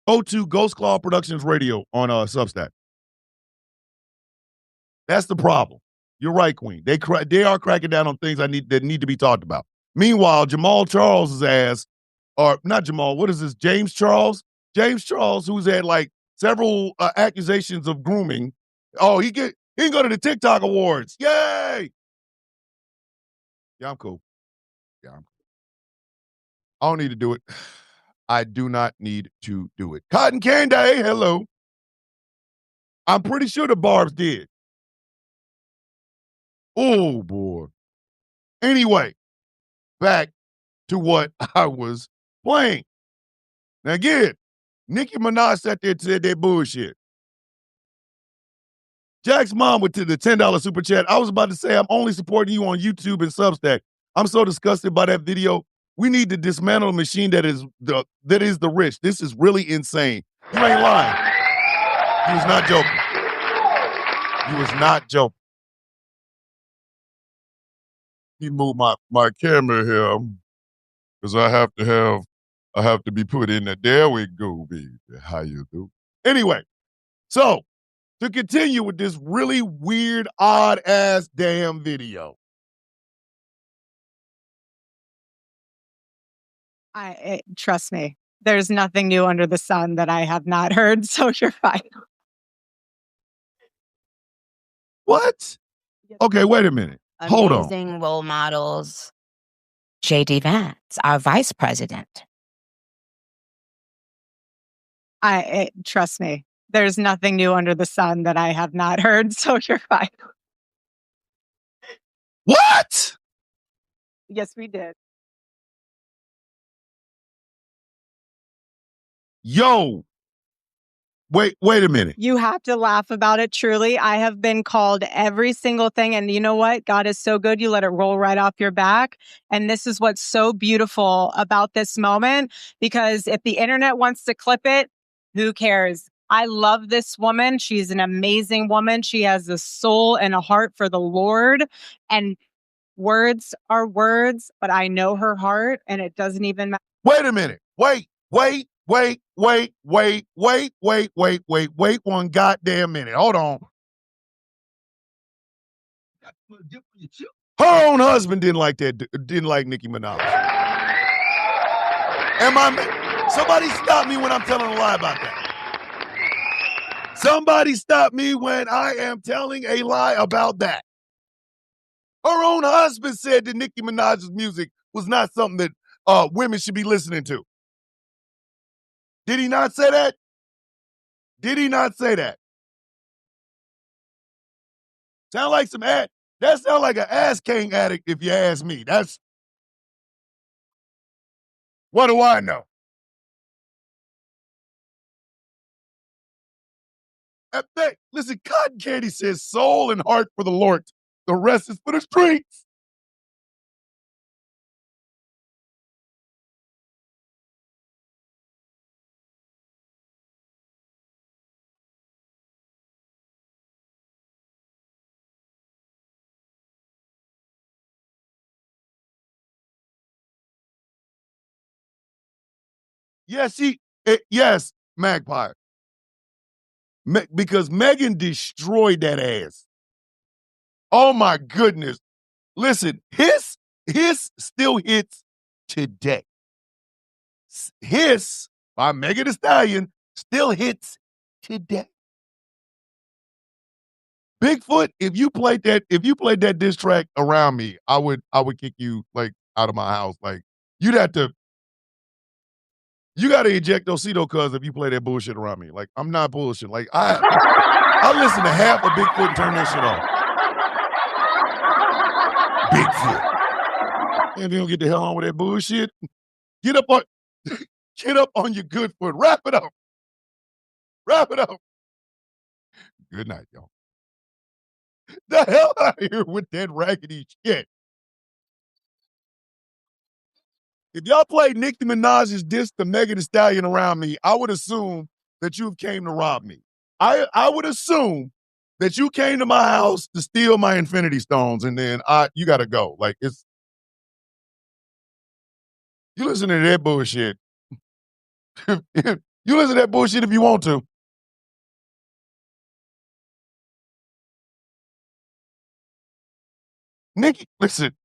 Go to Ghostclaw Productions Radio on Substack. That's the problem. You're right, Queen. They are cracking down on things that need to be talked about. Meanwhile, Jamal Charles' ass, or not Jamal, what is this? James Charles, who's had like several accusations of grooming. Oh, he can go to the TikTok awards. Yay! Yeah, I'm cool. I don't need to do it. I do not need to do it. Cotton Candy, hello. I'm pretty sure the Barbs did. Oh, boy. Anyway, back to what I was playing. Now, again, Nicki Minaj sat there and said that bullshit. Jack's mom went to the $10 super chat. I was about to say, I'm only supporting you on YouTube and Substack. I'm so disgusted by that video. We need to dismantle a machine that is the rich. This is really insane. You ain't lying. He was not joking. He moved my camera here because I have to be put in there. There we go, baby. How you do? Anyway, so to continue with this really weird, odd ass damn video. Trust me, there's nothing new under the sun that I have not heard, so you're fine. What? Okay, wait a minute. Hold on. Amazing role models. J.D. Vance, our vice president. Trust me, there's nothing new under the sun that I have not heard, so you're fine. What? Yes, we did. Yo, wait a minute. You have to laugh about it, truly. I have been called every single thing, and you know what? God is so good, you let it roll right off your back. And this is what's so beautiful about this moment, because if the internet wants to clip it, who cares? I love this woman. She's an amazing woman. She has a soul and a heart for the Lord, and words are words, but I know her heart, and it doesn't even matter. Wait a minute. Wait one goddamn minute. Hold on. Her own husband didn't like Nicki Minaj. Somebody stop me when I'm telling a lie about that. Somebody stop me when I am telling a lie about that. Her own husband said that Nicki Minaj's music was not something that women should be listening to. Did he not say that? Sound like that sound like an ass king addict if you ask me. What do I know? Listen, Cotton Candy says soul and heart for the Lord. The rest is for the streets. Yes, Magpie. Because Megan destroyed that ass. Oh my goodness. Listen, his still hits today. His by Megan Thee Stallion still hits today. Bigfoot, if you played that diss track around me, I would kick you like out of my house. Like you got to eject Osito cuz if you play that bullshit around me. Like I'm not bullshit. Like I listen to half of Bigfoot and turn that shit off. Bigfoot. And if you don't get the hell on with that bullshit, get up on your good foot. Wrap it up. Good night, y'all. The hell out of here with that raggedy shit. If y'all played Nicki Minaj's diss to Megan Thee Stallion around me, I would assume that you came to rob me. I would assume that you came to my house to steal my Infinity Stones, and then you got to go. Like you listen to that bullshit. You You listen to that bullshit if you want to. Nikki, listen.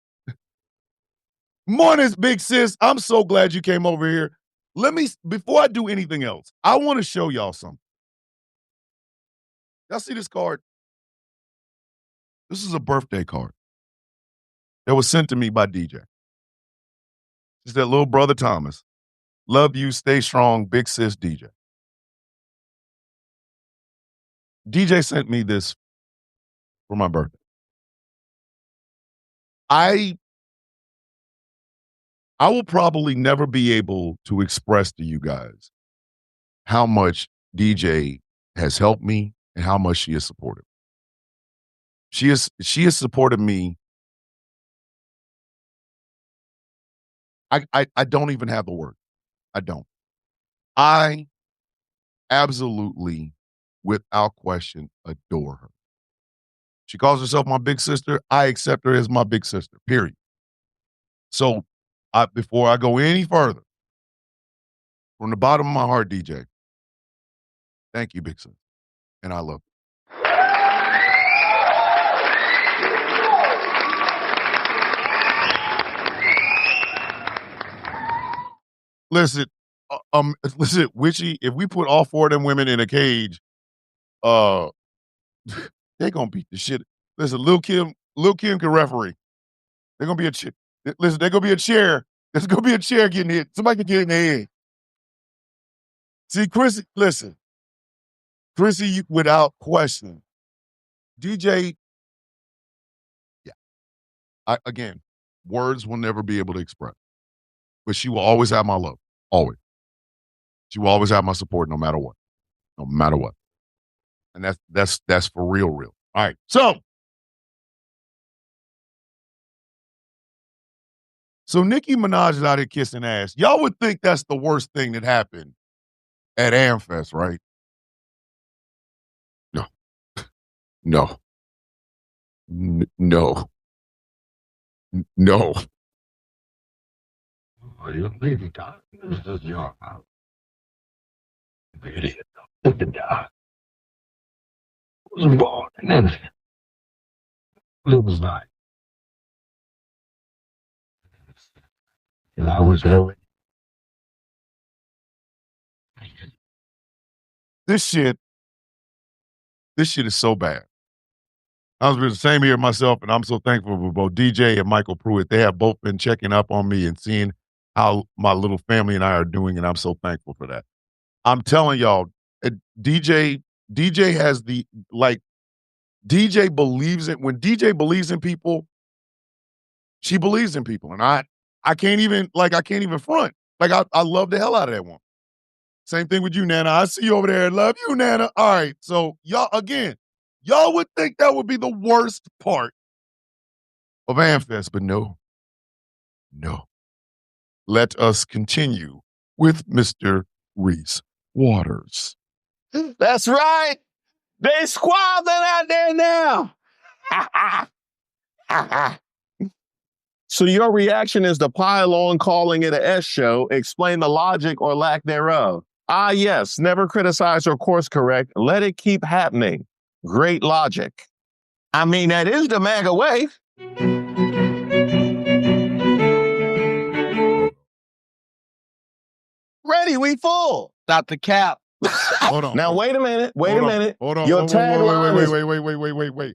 Mornings, big sis. I'm so glad you came over here. Before I do anything else, I want to show y'all something. Y'all see this card? This is a birthday card that was sent to me by DJ. It's that little brother Thomas. Love you, stay strong, big sis DJ. DJ sent me this for my birthday. I will probably never be able to express to you guys how much DJ has helped me and how much she has supported. She has supported me. I don't even have the word. I don't. I absolutely, without question, adore her. She calls herself my big sister. I accept her as my big sister, period. So before I go any further, from the bottom of my heart, DJ, thank you, big sister. And I love you. Listen, Witchy, if we put all four of them women in a cage, they gonna beat the shit. Listen, Lil Kim can referee. They're gonna be a chair. Listen, they're gonna be a chair. There's gonna be a chair getting hit. Somebody can get in their head. See, Chrissy, listen. Chrissy, without question. DJ, yeah. Again, words will never be able to express. But she will always have my love. Always. She will always have my support no matter what. No matter what. And that's for real. All right. So Nicki Minaj is out here kissing ass. Y'all would think that's the worst thing that happened at AmFest, right? No. No. No. No. You leave Doc. This is your house. Idiot. Look at Doc. Was born an infant. Lives like. And I was early. This shit is so bad. I was the same here myself, and I'm so thankful for both DJ and Michael Pruitt. They have both been checking up on me and seeing how my little family and I are doing, and I'm so thankful for that. I'm telling y'all, DJ has DJ believes it. When DJ believes in people, she believes in people. And I can't even front. I love the hell out of that one. Same thing with you, Nana. I see you over there. Love you, Nana. All right. So y'all would think that would be the worst part of AmFest, but no. Let us continue with Mr. Reese Waters. That's right. They squabbling out there now. So your reaction is to pile on calling it a S show, explain the logic or lack thereof. Ah, yes, never criticize or course correct. Let it keep happening. Great logic. I mean, that is the MAGA way. Ready, we full. Stop the cap. Hold on. Now, wait a minute. Hold on. Your tagline is... Wait.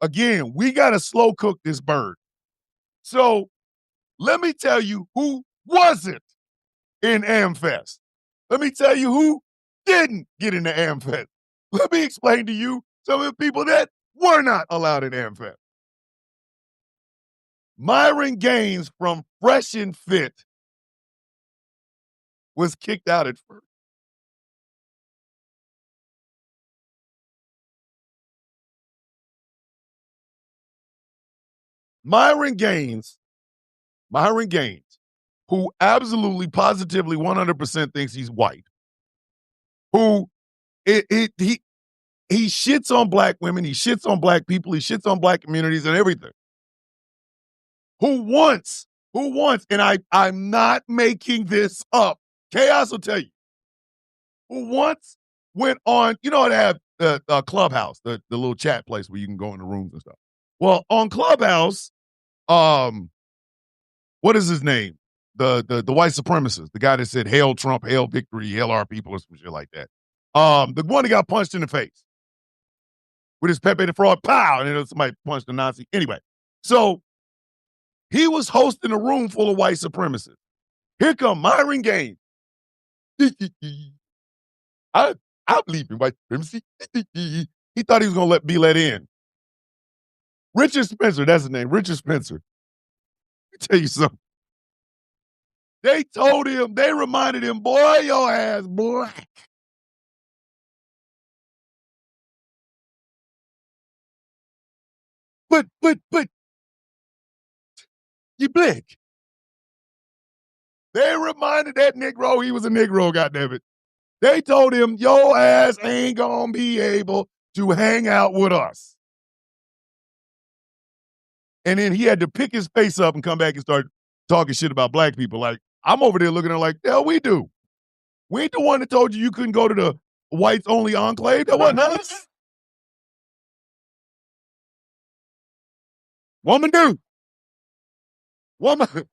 Again, we got to slow cook this bird. So let me tell you who wasn't in AmFest. Let me tell you who didn't get into AmFest. Let me explain to you some of the people that were not allowed in AmFest. Myron Gaines from Fresh and Fit was kicked out at first. Myron Gaines, who absolutely, positively, 100% thinks he's white, who he shits on black women, he shits on black people, he shits on black communities and everything. Who once, and I'm not making this up, Chaos will tell you, who once went on, you know, they have the Clubhouse, the little chat place where you can go in the rooms and stuff. Well, on Clubhouse, what is his name? The white supremacist, the guy that said "Hail Trump, hail victory, hail our people," or some shit like that. The one that got punched in the face with his Pepe the Frog, pow, and then somebody punched a Nazi. Anyway, so he was hosting a room full of white supremacists. Here come Myron Gaines. I believe in white supremacy. He thought he was gonna be let in. Richard Spencer, that's his name. Richard Spencer. Let me tell you something. They told him, they reminded him, boy, your ass black. But, you black. They reminded that Negro he was a Negro, goddammit. They told him, your ass ain't gonna be able to hang out with us. And then he had to pick his face up and come back and start talking shit about black people. Like, I'm over there looking at him like, hell, we do. We ain't the one that told you couldn't go to the whites only enclave. That wasn't us. Woman do. Woman do.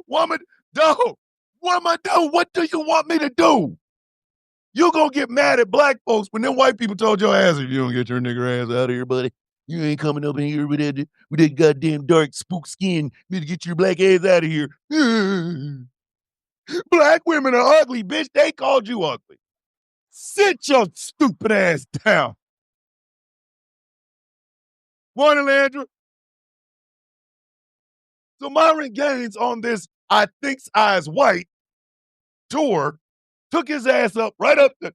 Woman do. What do you want me to do? You gonna get mad at black folks when them white people told your ass, if you don't get your nigger ass out of here, buddy, you ain't coming up in here with that goddamn dark spook skin. You need to get your black ass out of here. Black women are ugly, bitch. They called you ugly. Sit your stupid ass down. Morning, Landra. So Myron Gaines on this I Think's Eyes White tour took his ass up right up to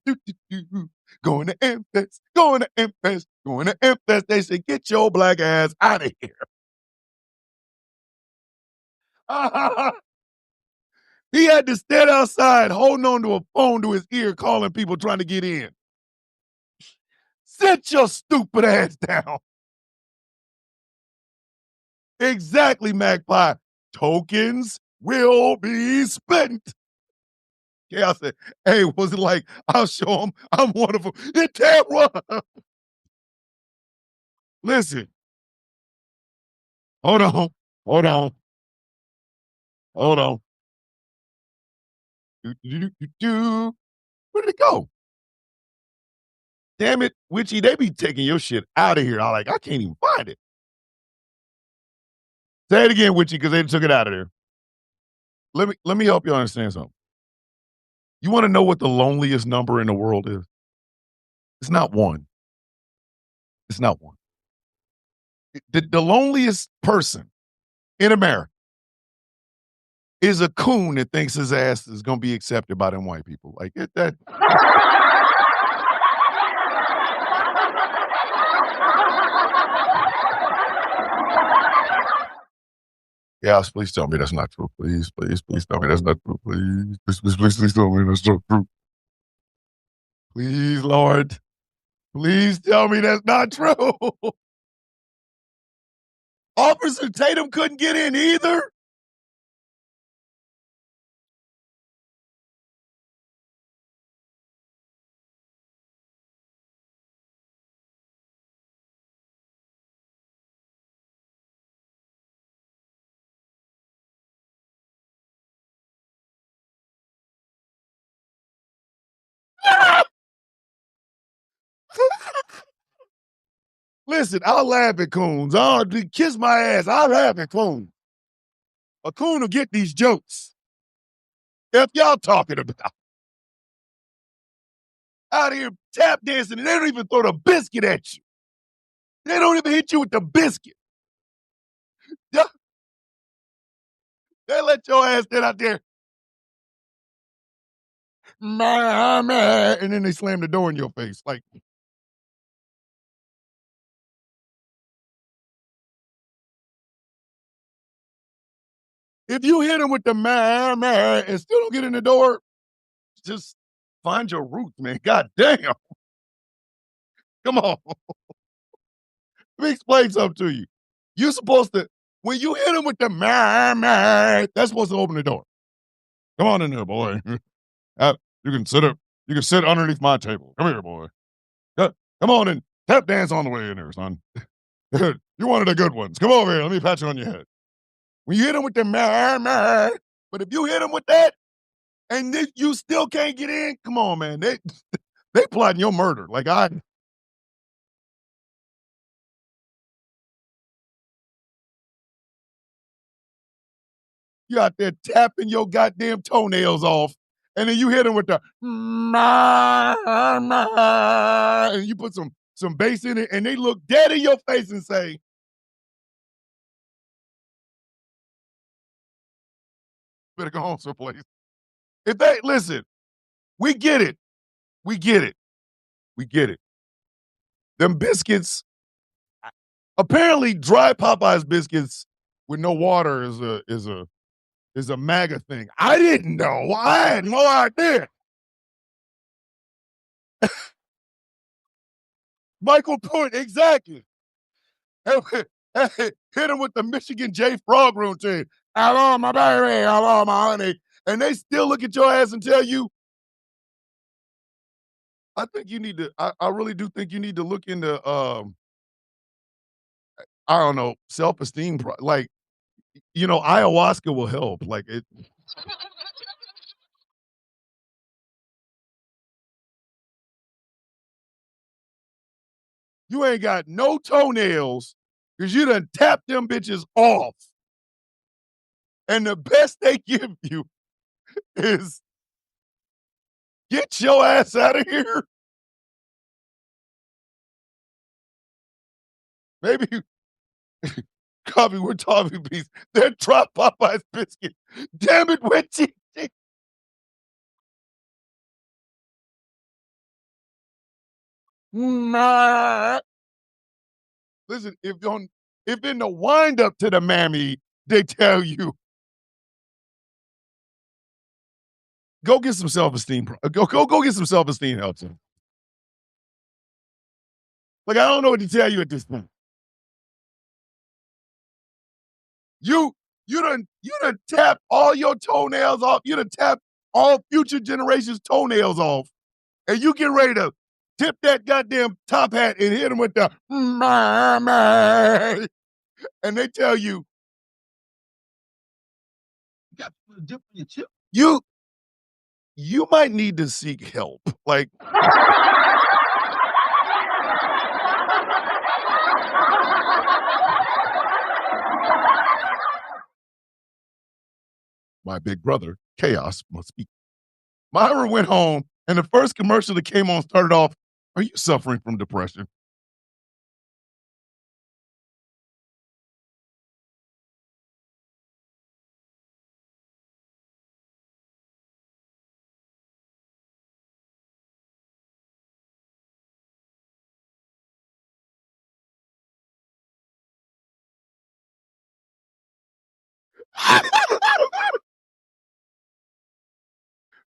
going to Memphis, going to Memphis, going to Memphis. They said, get your black ass out of here. He had to stand outside holding on to a phone to his ear, calling people trying to get in. Sit your stupid ass down. Exactly, Magpie. Tokens will be spent. Yeah, I said, hey, was it like, I'll show them I'm wonderful. It damn right. Listen. Hold on. Where did it go? Damn it, Witchy, they be taking your shit out of here. I can't even find it. Say it again, Witchy, because they took it out of there. Let me help you understand something. You want to know what the loneliest number in the world is? It's not one. It's not one. The loneliest person in America is a coon that thinks his ass is going to be accepted by them white people. Like, that. Yes, please tell me that's not true. Please tell me that's not true. Please tell me that's not true. Please, Lord. Please tell me that's not true. Officer Tatum couldn't get in either. Listen, I'll laugh at coons. I'll kiss my ass. I'll laugh at coons. A coon will get these jokes. If y'all talking about out here tap dancing and they don't even throw the biscuit at you. They don't even hit you with the biscuit. They let your ass get out there. And then they slam the door in your face. Like, if you hit them with the and still don't get in the door, just find your roots, man. God damn. Come on. Let me explain something to you. You're supposed to, when you hit them with the that's supposed to open the door. Come on in there, boy. You can sit up. You can sit underneath my table. Come here, boy. Come on and tap dance on the way in there, son. You're one of the good ones. Come over here. Let me pat you on your head. When you hit him with the but if you hit him with that and you still can't get in, come on, man. They plotting your murder. Like you out there tapping your goddamn toenails off, and then you hit him with the and you put some bass in it, and they look dead in your face and say, better go home someplace. If they listen, we get it. We get it. We get it. Them biscuits, apparently dry Popeyes biscuits with no water is a MAGA thing. I didn't know. I had no idea. Michael Point, exactly. Hit him with the Michigan J Frog routine. Hello, my baby. Hello, my honey. And they still look at your ass and tell you, I think you need to, I really do think you need to look into, I don't know, self-esteem. Like, ayahuasca will help. Like it. You ain't got no toenails because you done tapped them bitches off. And the best they give you is get your ass out of here. Maybe coffee with toffee beans. They're drop Popeye's biscuit. Damn it, with cheese. Nah. Listen, if in the wind up to the mammy, they tell you, go get some self-esteem. Go get some self-esteem help. Like, I don't know what to tell you at this point. You done tap all your toenails off. You done tap all future generations' toenails off. And you get ready to tip that goddamn top hat and hit them with the and they tell you, you might need to seek help. Like, my big brother, Chaos, must be. Myra went home, and the first commercial that came on started off, "Are you suffering from depression?"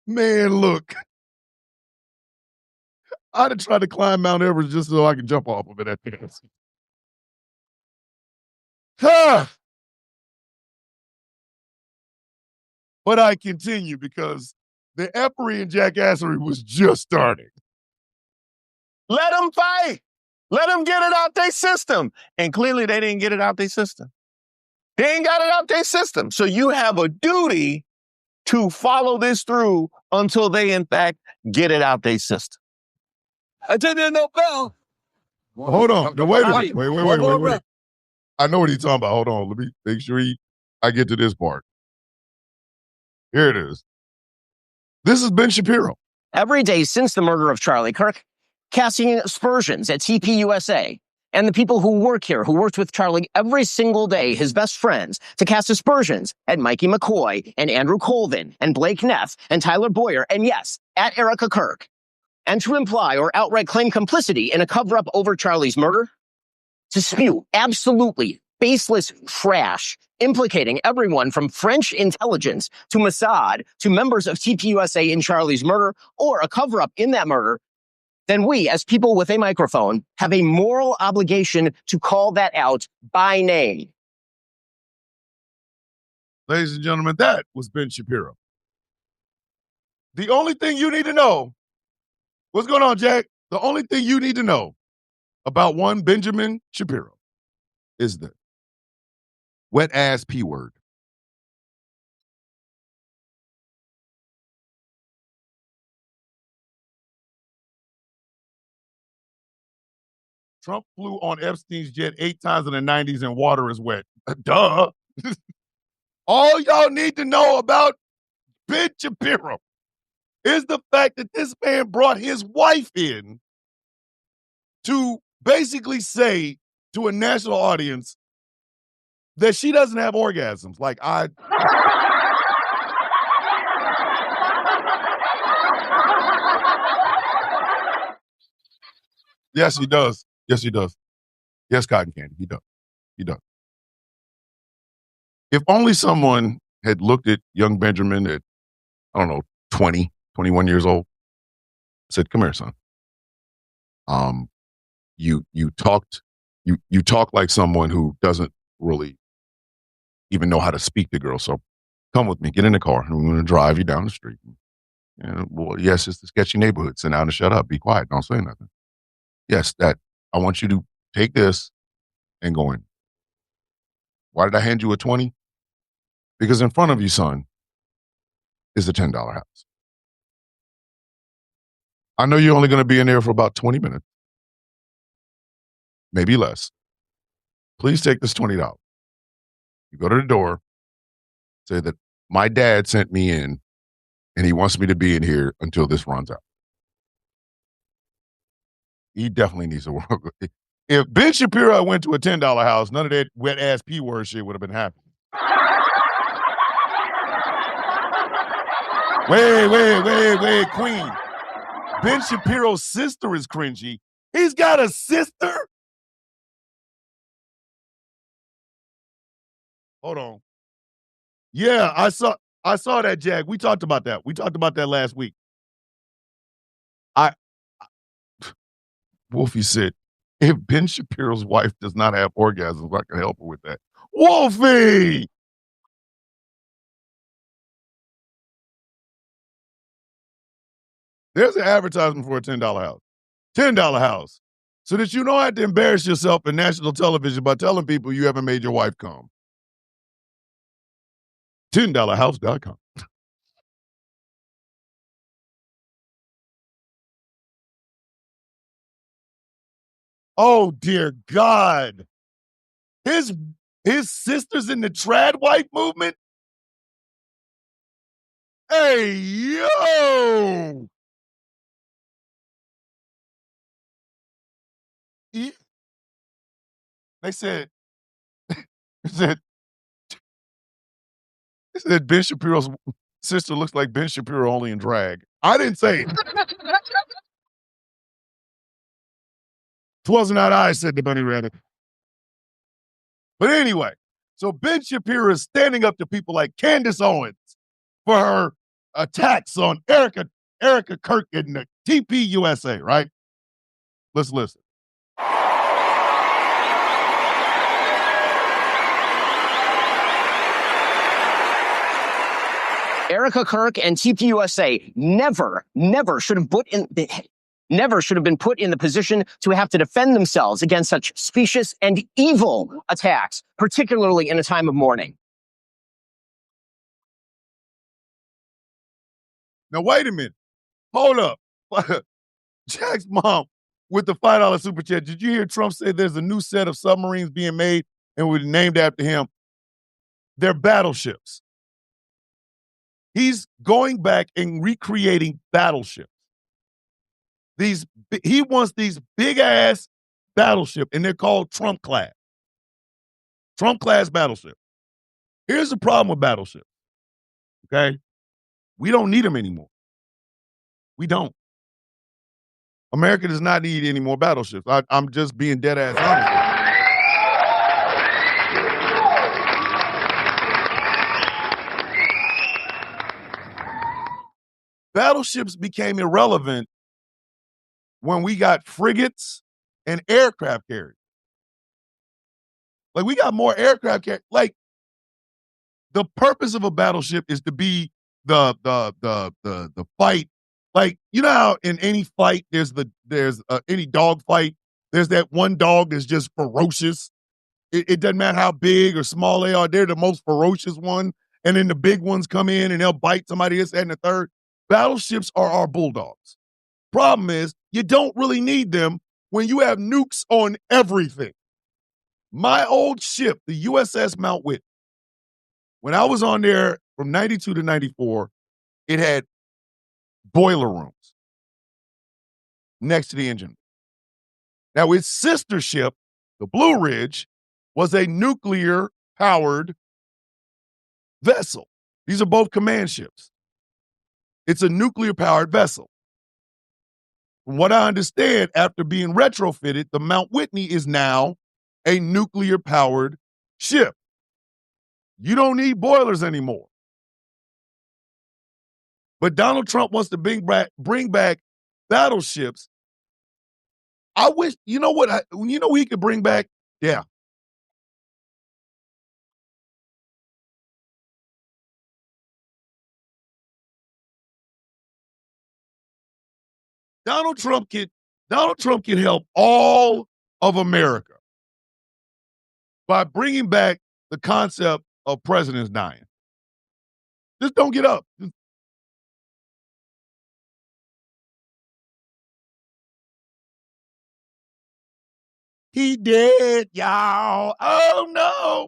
Man, look. I'd have tried to climb Mount Everest just so I could jump off of it at the end. But I continue because the effery and jackassery was just starting. Let them fight. Let them get it out their system. And clearly they didn't get it out their system. They ain't got it out their system. So you have a duty to follow this through until they, in fact, get it out their system. I didn't know bell. Hold on. No, wait a minute. Wait. I know what he's talking about. Hold on. Let me make sure I get to this part. Here it is. This is Ben Shapiro. Every day since the murder of Charlie Kirk, casting aspersions at TPUSA and the people who work here, who worked with Charlie every single day, his best friends, to cast aspersions at Mikey McCoy and Andrew Colvin and Blake Neff and Tyler Boyer, and yes, at Erica Kirk, and to imply or outright claim complicity in a cover-up over Charlie's murder, to spew absolutely baseless trash implicating everyone from French intelligence to Mossad to members of TPUSA in Charlie's murder or a cover-up in that murder, then we, as people with a microphone, have a moral obligation to call that out by name. Ladies and gentlemen, that was Ben Shapiro. The only thing you need to know, what's going on, Jack? The only thing you need to know about one Benjamin Shapiro is the wet ass P word. Trump flew on Epstein's jet 8 times in the 90s and water is wet. Duh. All y'all need to know about Ben Shapiro is the fact that this man brought his wife in to basically say to a national audience that she doesn't have orgasms. Like, Yes, he does. Yes, he does. Yes, Cotton Candy, he does. He does. If only someone had looked at young Benjamin at, I don't know, 20, 21 years old, said, come here, son. You talk like someone who doesn't really even know how to speak to girls. So come with me, get in the car, and we're going to drive you down the street. And, well, yes, it's the sketchy neighborhood. Sit down and shut up. Be quiet. Don't say nothing. Yes, that I want you to take this and go in. Why did I hand you a 20? Because in front of you, son, is a $10 house. I know you're only going to be in there for about 20 minutes, maybe less. Please take this $20. You go to the door, say that my dad sent me in and he wants me to be in here until this runs out. He definitely needs to work. If Ben Shapiro went to a $10 house, none of that wet ass P word shit would have been happening. Wait, Queen. Ben Shapiro's sister is cringy. He's got a sister? Hold on. Yeah, I saw that, Jack. We talked about that. We talked about that last week. Wolfie said, if Ben Shapiro's wife does not have orgasms, I can help her with that. Wolfie! There's an advertisement for a $10 house. $10 house. So that you don't have to embarrass yourself in national television by telling people you haven't made your wife come. $10house.com. Oh, dear God. His sister's in the trad wife movement? Hey, yo! They said Ben Shapiro's sister looks like Ben Shapiro only in drag. I didn't say it. Twas not I, said the bunny rabbit. But anyway, so Ben Shapiro is standing up to people like Candace Owens for her attacks on Erica Kirk in the TP USA, right? Let's listen. Erica Kirk and TPUSA never should have been put in the position to have to defend themselves against such specious and evil attacks, particularly in a time of mourning. Now, wait a minute. Hold up. Jack's mom with the $5 super chat. Did you hear Trump say there's a new set of submarines being made and were named after him? They're battleships. He's going back and recreating battleships. He wants these big ass battleship, and they're called Trump class. Trump class battleship. Here's the problem with battleships. Okay, we don't need them anymore. We don't. America does not need any more battleships. I'm just being dead ass honest. Battleships became irrelevant when we got frigates and aircraft carriers. Like, we got more aircraft carriers. Like, the purpose of a battleship is to be the fight. Like, you know how in any fight there's any dog fight, there's that one dog that's just ferocious. It doesn't matter how big or small they are, they're the most ferocious one. And then the big ones come in and they'll bite somebody, this, that, and the third. Battleships are our bulldogs. Problem is, you don't really need them when you have nukes on everything. My old ship, the USS Mount Whitney, when I was on there from 92 to 94, it had boiler rooms next to the engine. Now, its sister ship, the Blue Ridge, was a nuclear-powered vessel. These are both command ships. It's a nuclear-powered vessel. From what I understand, after being retrofitted, the Mount Whitney is now a nuclear-powered ship. You don't need boilers anymore. But Donald Trump wants to bring back battleships. I wish, you know what, he could bring back? Yeah. Donald Trump can help all of America by bringing back the concept of presidents dying. Just don't get up. He dead, y'all. Oh, no.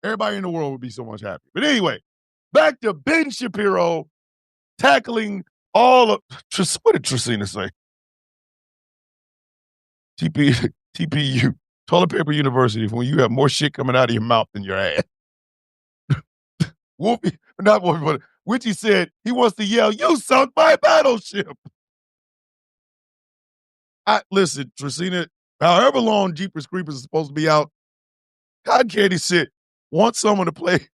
Everybody in the world would be so much happier. But anyway, back to Ben Shapiro tackling all of... What did Trisina say? TPU, Toilet Paper University, when you have more shit coming out of your mouth than your ass. Wolfie, not Wolfie, but Witchy said he wants to yell, "You sunk my battleship." Listen, Trisina, however long Jeepers Creepers is supposed to be out, Cotton Candy said, want someone playing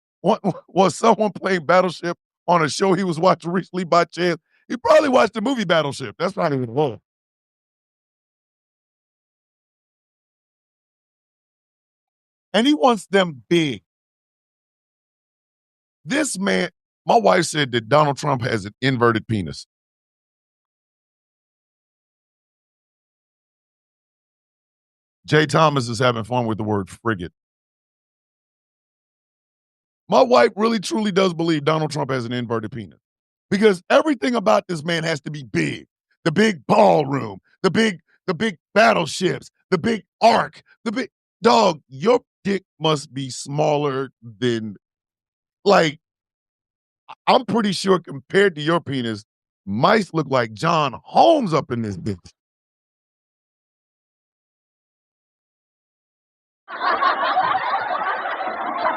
Battleship on a show he was watching recently by chance? He probably watched the movie Battleship. That's not even wrong. And he wants them big. This man, my wife said that Donald Trump has an inverted penis. Jay Thomas is having fun with the word frigate. My wife really truly does believe Donald Trump has an inverted penis because everything about this man has to be big. The big ballroom, the big battleships, the big ark, the big dog. Your dick must be smaller than, like, I'm pretty sure compared to your penis, mice look like John Holmes up in this bitch.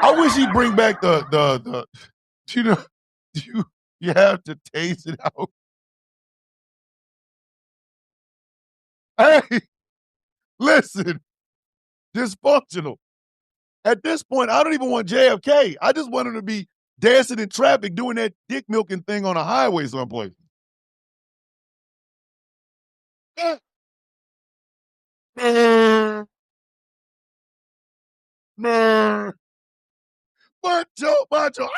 I wish he'd bring back the you have to taste it out. Hey, listen, dysfunctional. At this point, I don't even want JFK. I just want him to be dancing in traffic, doing that dick milking thing on a highway someplace. Macho.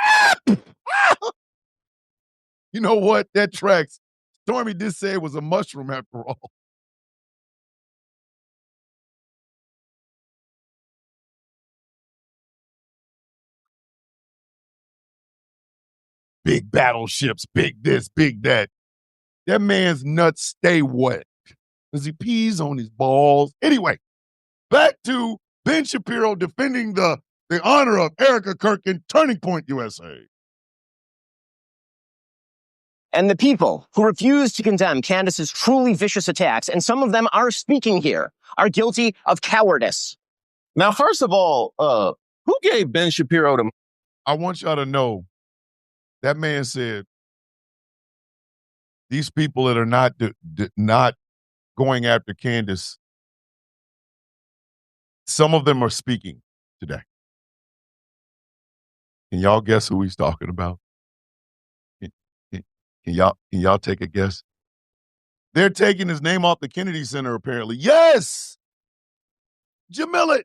You know what? That tracks. Stormy did say it was a mushroom after all. Big battleships, big this, big that. That man's nuts stay wet because he pees on his balls. Anyway, back to Ben Shapiro defending the honor of Erica Kirk in Turning Point USA. And the people who refuse to condemn Candace's truly vicious attacks, and some of them are speaking here, are guilty of cowardice. Now, first of all, who gave Ben Shapiro the... I want y'all to know that man said these people that are not going after Candace, some of them are speaking today. Can y'all guess who he's talking about? Can y'all take a guess? They're taking his name off the Kennedy Center, apparently. Yes! Jamila,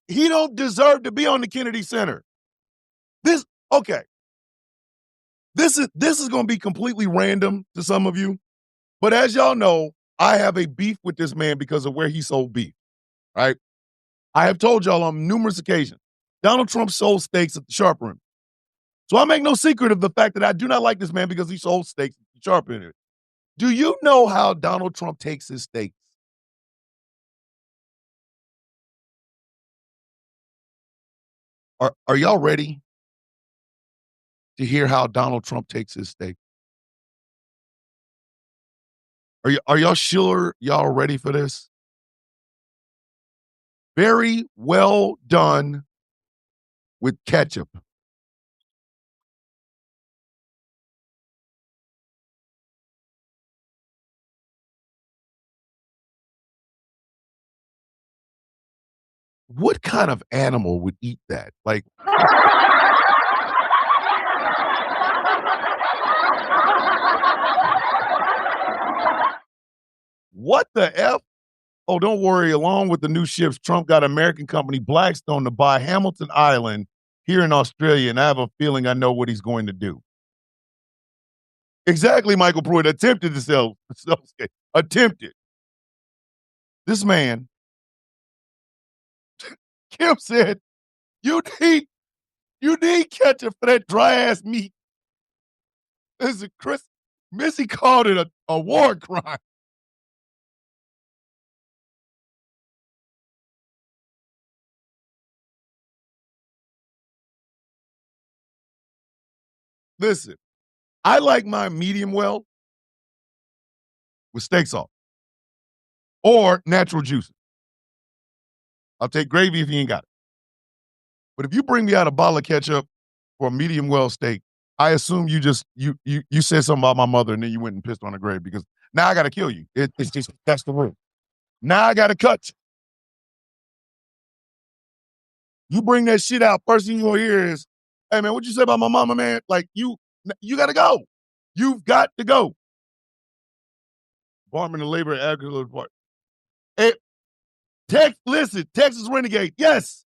he don't deserve to be on the Kennedy Center. Okay. This is going to be completely random to some of you, but as y'all know, I have a beef with this man because of where he sold beef, right? I have told y'all on numerous occasions, Donald Trump sold steaks at the Sharp Room. So I make no secret of the fact that I do not like this man because he sold steaks at the Sharp Room. Do you know how Donald Trump takes his steaks? Are y'all ready to hear how Donald Trump takes his steak? Are y'all sure y'all ready for this? Very well done with ketchup. What kind of animal would eat that? Like, what the F? Oh, don't worry. Along with the new ships, Trump got American company Blackstone to buy Hamilton Island here in Australia, and I have a feeling I know what he's going to do. Exactly, Michael Pruitt attempted to sell. Attempted. This man, Kim said, you need ketchup for that dry ass meat. This is Chris. Missy called it a war crime. Listen, I like my medium well with steak sauce or natural juice. I'll take gravy if you ain't got it. But if you bring me out a bottle of ketchup for a medium well steak, I assume you said something about my mother and then you went and pissed on the grave because now I got to kill you. It's just, that's the rule. Now I got to cut you. You bring that shit out, first thing you're going to hear is, hey, man, what'd you say about my mama, man? Like, you got to go. You've got to go. Department of Labor and Agriculture Department. Listen, Texas Renegade, yes.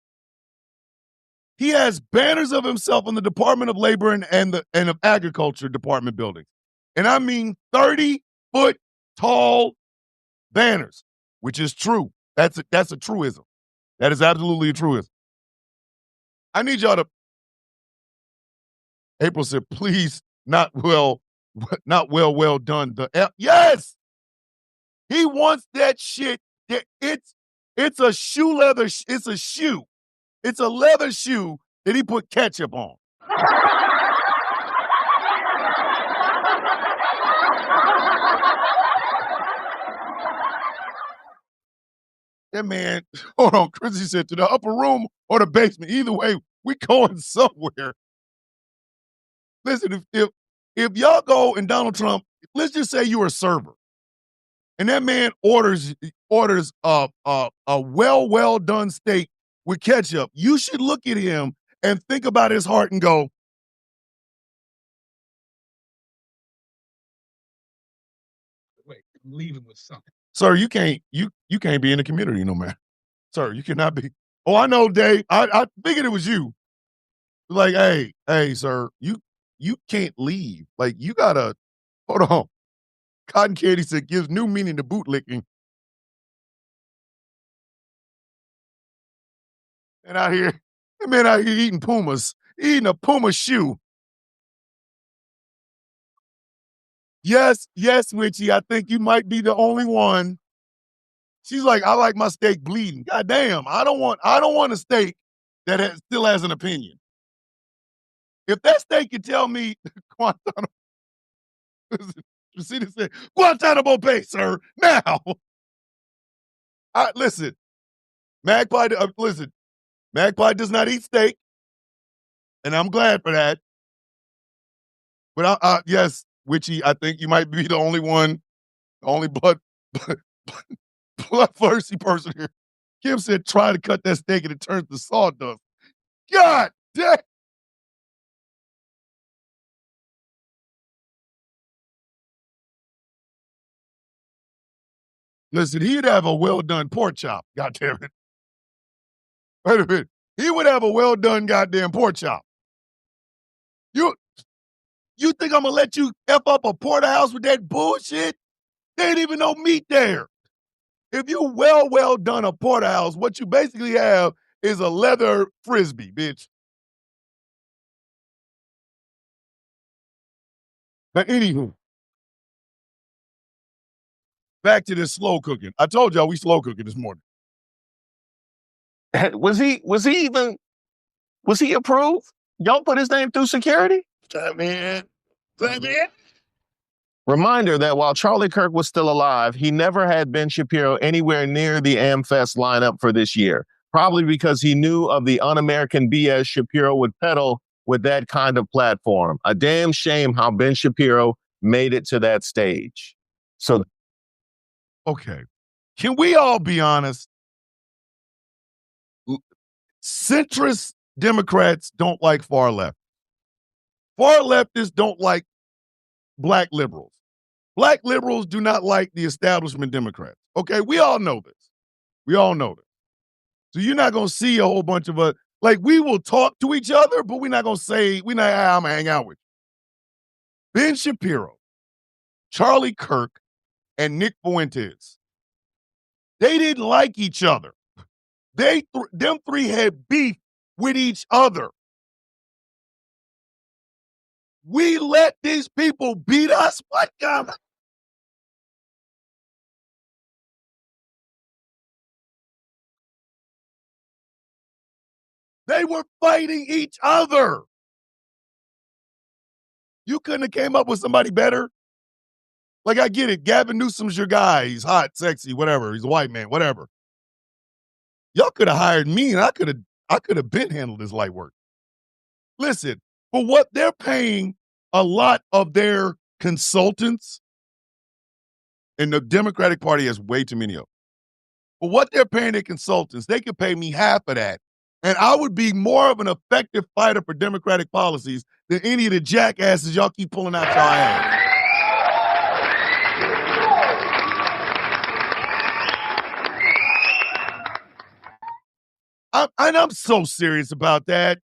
He has banners of himself in the Department of Labor and of Agriculture Department buildings. And I mean 30-foot tall banners, which is true. That's a truism. That is absolutely a truism. I need y'all to. April said, please, not well done. Yes! He wants that shit. It's a shoe leather. It's a shoe. It's a leather shoe that he put ketchup on. That man, hold on, Chrissy said to the upper room or the basement. Either way, we going somewhere. Listen, if y'all go and Donald Trump, let's just say you're a server, and that man orders a well done steak with ketchup, you should look at him and think about his heart and go, wait, I'm leaving with something. Sir, you can't be in the community no more. Sir, you cannot be. Oh, I know, Dave. I figured it was you. Like, hey, sir, you can't leave. Like, you gotta hold on. Cotton Candy said gives new meaning to bootlicking. And out here, that man out here eating Pumas, eating a Puma shoe. Yes, Witchy, I think you might be the only one. She's like, I like my steak bleeding. God damn, I don't want a steak that still has an opinion. If that steak can tell me Guantanamo, see this thing, Guantanamo Bay, sir, now. Listen, Magpie does not eat steak, and I'm glad for that. But yes, Witchy, I think you might be the only one, the only bloodthirsty person here. Kim said, try to cut that steak and it turns to sawdust. God damn. Listen, he'd have a well-done pork chop. God damn it. Wait a minute. He would have a well-done goddamn pork chop. You think I'm gonna let you F up a porterhouse with that bullshit? There ain't even no meat there. If you well done a porterhouse, what you basically have is a leather frisbee, bitch. But anywho, back to this slow cooking. I told y'all we slow cooking this morning. Was he approved? Y'all put his name through security? Come in. Reminder that while Charlie Kirk was still alive, he never had Ben Shapiro anywhere near the AmFest lineup for this year, probably because he knew of the un-American BS Shapiro would peddle with that kind of platform. A damn shame how Ben Shapiro made it to that stage. So, Okay. Can we all be honest? Centrist Democrats don't like far left. Far leftists don't like black liberals. Black liberals do not like the establishment Democrats. Okay, we all know this. We all know this. So you're not going to see a whole bunch of us. Like, we will talk to each other, but we're not going to say, I'm going to hang out with you. Ben Shapiro, Charlie Kirk, and Nick Fuentes, they didn't like each other. Them three had beef with each other. We let these people beat us? What kind of... They were fighting each other. You couldn't have came up with somebody better? Like, I get it. Gavin Newsom's your guy. He's hot, sexy, whatever. He's a white man, whatever. Y'all could have hired me, and I could have been handled this light work. Listen, for what they're paying a lot of their consultants, and the Democratic Party has way too many of them. For what they're paying their consultants, they could pay me half of that. And I would be more of an effective fighter for Democratic policies than any of the jackasses y'all keep pulling out y'all ass. I'm so serious about that.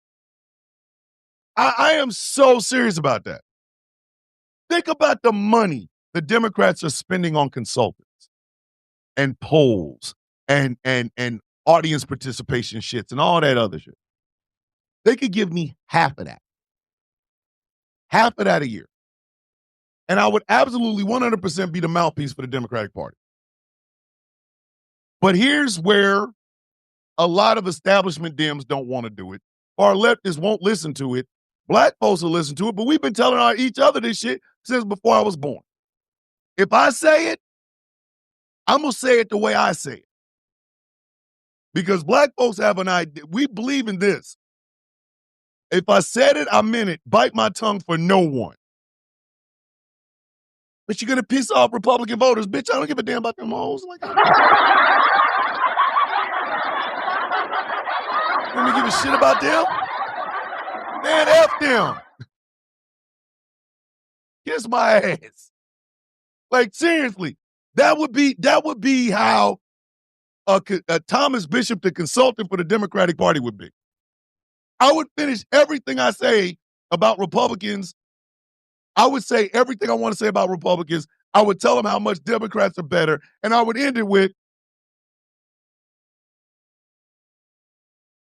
I am so serious about that. Think about the money the Democrats are spending on consultants and polls and audience participation shits and all that other shit. They could give me half of that. Half of that a year. And I would absolutely 100% be the mouthpiece for the Democratic Party. But here's where a lot of establishment Dems don't want to do it. Our leftists won't listen to it. Black folks will listen to it, but we've been telling each other this shit since before I was born. If I say it, I'm going to say it the way I say it. Because black folks have an idea. We believe in this. If I said it, I meant it. Bite my tongue for no one. But you're going to piss off Republican voters. Bitch, I don't give a damn about them hoes. Like, let me give a shit about them? Man, F them. Kiss my ass. Like, seriously, that would be how a Thomas Bishop, the consultant for the Democratic Party, would be. I would finish everything I say about Republicans. I would say everything I want to say about Republicans. I would tell them how much Democrats are better, and I would end it with,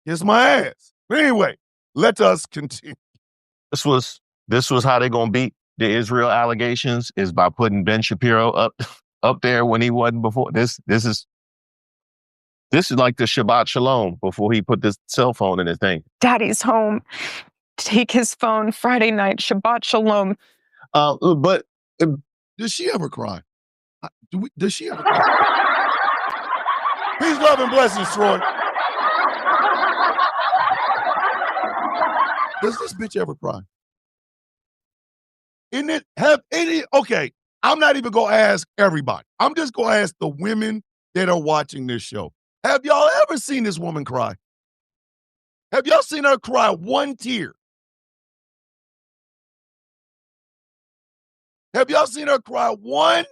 kiss my ass. But anyway, let us continue. This was how they're gonna beat the Israel allegations, is by putting Ben Shapiro up there when he wasn't before. This is like the Shabbat Shalom before he put this cell phone in his thing. Daddy's home. Take his phone Friday night. Shabbat Shalom. But does she ever cry? Does she ever cry? Peace, love, and blessings, Troy. Does this bitch ever cry? Okay, I'm not even going to ask everybody. I'm just going to ask the women that are watching this show. Have y'all ever seen this woman cry? Have y'all seen her cry one tear? Have y'all seen her cry one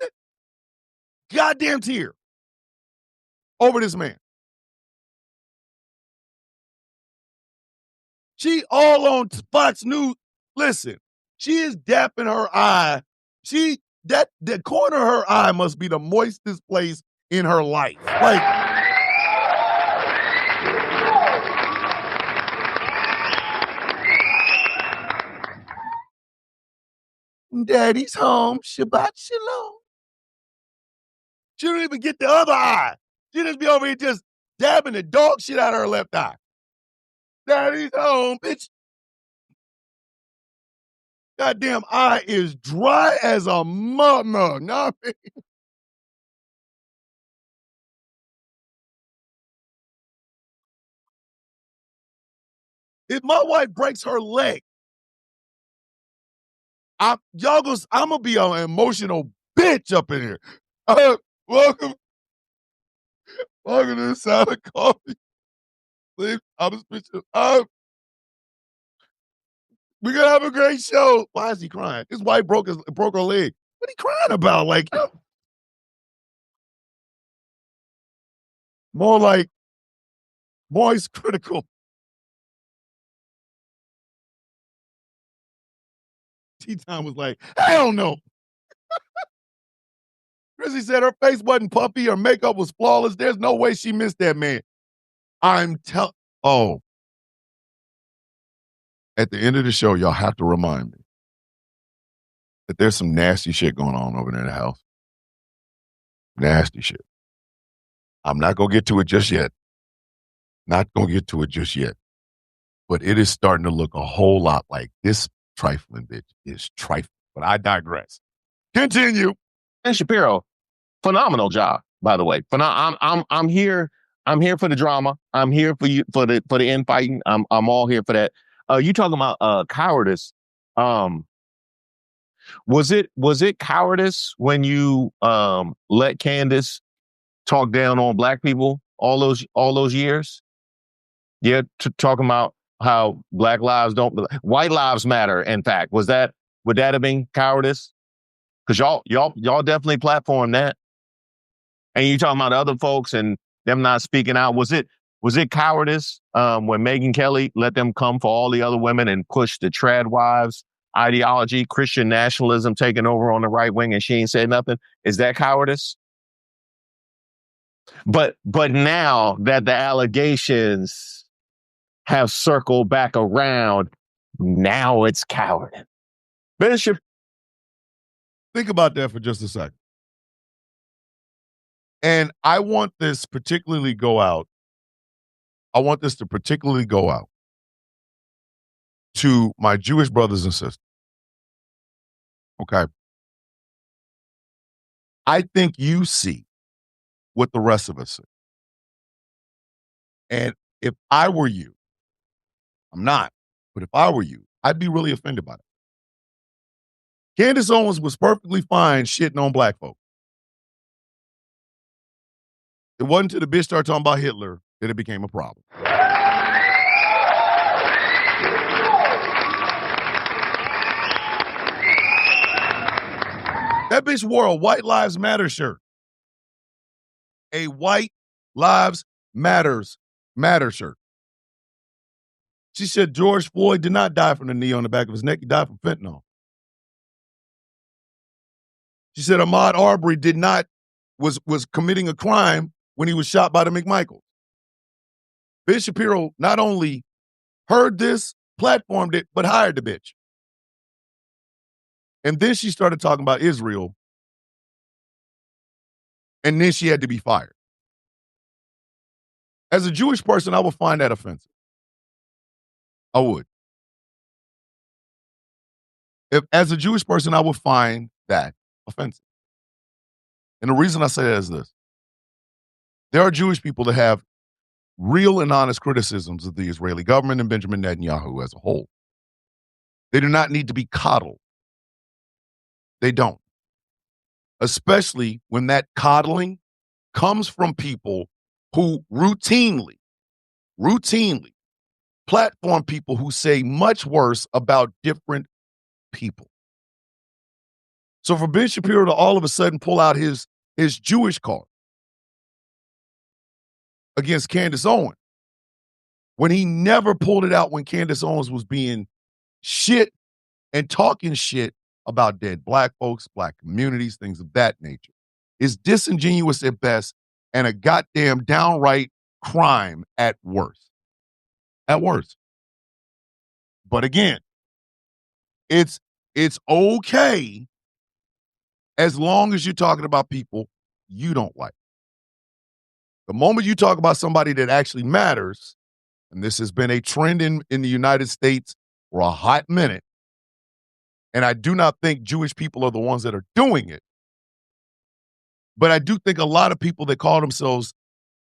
goddamn tear over this man? She all on Fox News. Listen, She is dapping her eye. The corner of her eye must be the moistest place in her life. Like, Daddy's home. Shabbat shalom. She don't even get the other eye. She just be over here just dabbing the dog shit out of her left eye. Daddy's home, bitch. Goddamn eye is dry as a mud mug. Nah, man. If my wife breaks her leg, I'm gonna be an emotional bitch up in here. Welcome to the Sound of Coffee. Please, I'm a speaker. We're gonna have a great show. Why is he crying? His wife broke her leg. What are he crying about? Like, more like moist critical. T-Time was like, hell no. Chrissy said her face wasn't puffy, her makeup was flawless. There's no way she missed that man. At the end of the show, y'all have to remind me that there's some nasty shit going on over there in the house. Nasty shit. I'm not going to get to it just yet. But it is starting to look a whole lot like this trifling bitch is trifling. But I digress. Continue. Ben Shapiro, phenomenal job, by the way. I'm here. I'm here for the drama. I'm here for you for the infighting. I'm all here for that. You talking about cowardice? Was it cowardice when you let Candace talk down on black people all those years? Yeah, talking about how black lives white lives matter. In fact, would that have been cowardice? Because y'all definitely platformed that. And you talking about other folks and them not speaking out. Was it cowardice when Megyn Kelly let them come for all the other women and push the trad wives ideology, Christian nationalism taking over on the right wing, and she ain't said nothing? Is that cowardice? But now that the allegations have circled back around, now it's cowardice. Bishop, think about that for just a second. And I want this to particularly go out to my Jewish brothers and sisters. Okay. I think you see what the rest of us see. And if I were you, I'm not, but if I were you, I'd be really offended by that. Candace Owens was perfectly fine shitting on black folk. It wasn't until the bitch started talking about Hitler that it became a problem. That bitch wore a White Lives Matter shirt. A White Lives Matter shirt. She said George Floyd did not die from the knee on the back of his neck. He died from fentanyl. She said Ahmaud Arbery was committing a crime when he was shot by the McMichaels. Ben Shapiro not only heard this, platformed it, but hired the bitch. And then she started talking about Israel. And then she had to be fired. As a Jewish person, I would find that offensive. I would. As a Jewish person, I would find that offensive. And the reason I say that is this. There are Jewish people that have real and honest criticisms of the Israeli government and Benjamin Netanyahu as a whole. They do not need to be coddled. They don't. Especially when that coddling comes from people who routinely platform people who say much worse about different people. So for Ben Shapiro to all of a sudden pull out his Jewish card against Candace Owens, when he never pulled it out when Candace Owens was being shit and talking shit about dead black folks, black communities, things of that nature is disingenuous at best and a goddamn downright crime at worst. At worst. But again, it's okay as long as you're talking about people you don't like. The moment you talk about somebody that actually matters, and this has been a trend in the United States for a hot minute, and I do not think Jewish people are the ones that are doing it, but I do think a lot of people that call themselves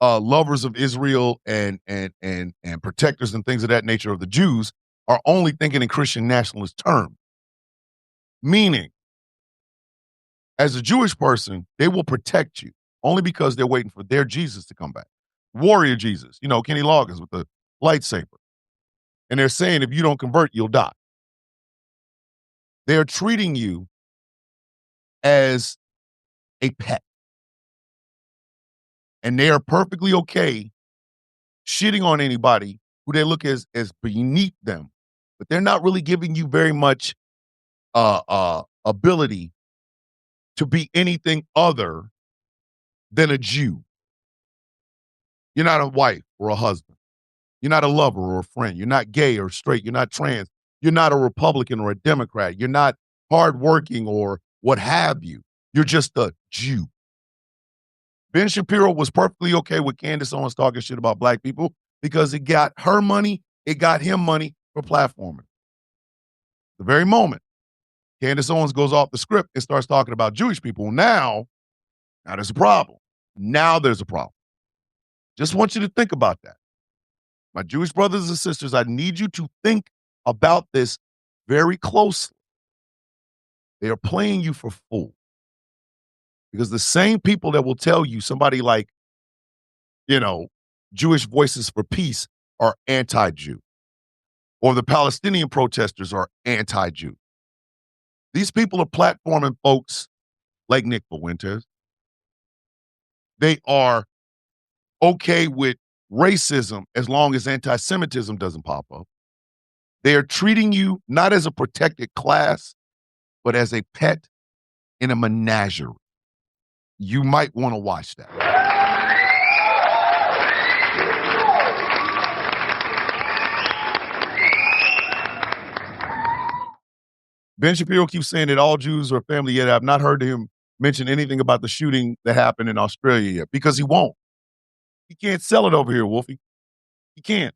lovers of Israel and protectors and things of that nature of the Jews are only thinking in Christian nationalist terms. Meaning, as a Jewish person, they will protect you only because they're waiting for their Jesus to come back. Warrior Jesus, Kenny Loggins with the lightsaber. And they're saying if you don't convert, you'll die. They're treating you as a pet. And they are perfectly okay shitting on anybody who they look as beneath them. But they're not really giving you very much ability to be anything other than a Jew. You're not a wife or a husband. You're not a lover or a friend. You're not gay or straight. You're not trans. You're not a Republican or a Democrat. You're not hardworking or what have you. You're just a Jew. Ben Shapiro was perfectly okay with Candace Owens talking shit about black people because it got her money, it got him money for platforming. The very moment Candace Owens goes off the script and starts talking about Jewish people, now there's a problem. Now there's a problem. Just want you to think about that. My Jewish brothers and sisters, I need you to think about this very closely. They are playing you for fool. Because the same people that will tell you somebody like, Jewish Voices for Peace are anti-Jew, or the Palestinian protesters are anti-Jew. These people are platforming folks like Nick Fuentes. They are okay with racism as long as anti-Semitism doesn't pop up. They are treating you not as a protected class, but as a pet in a menagerie. You might want to watch that. Ben Shapiro keeps saying that all Jews are family, yet I've not heard him mention anything about the shooting that happened in Australia yet, because he won't. He can't sell it over here, Wolfie. He can't.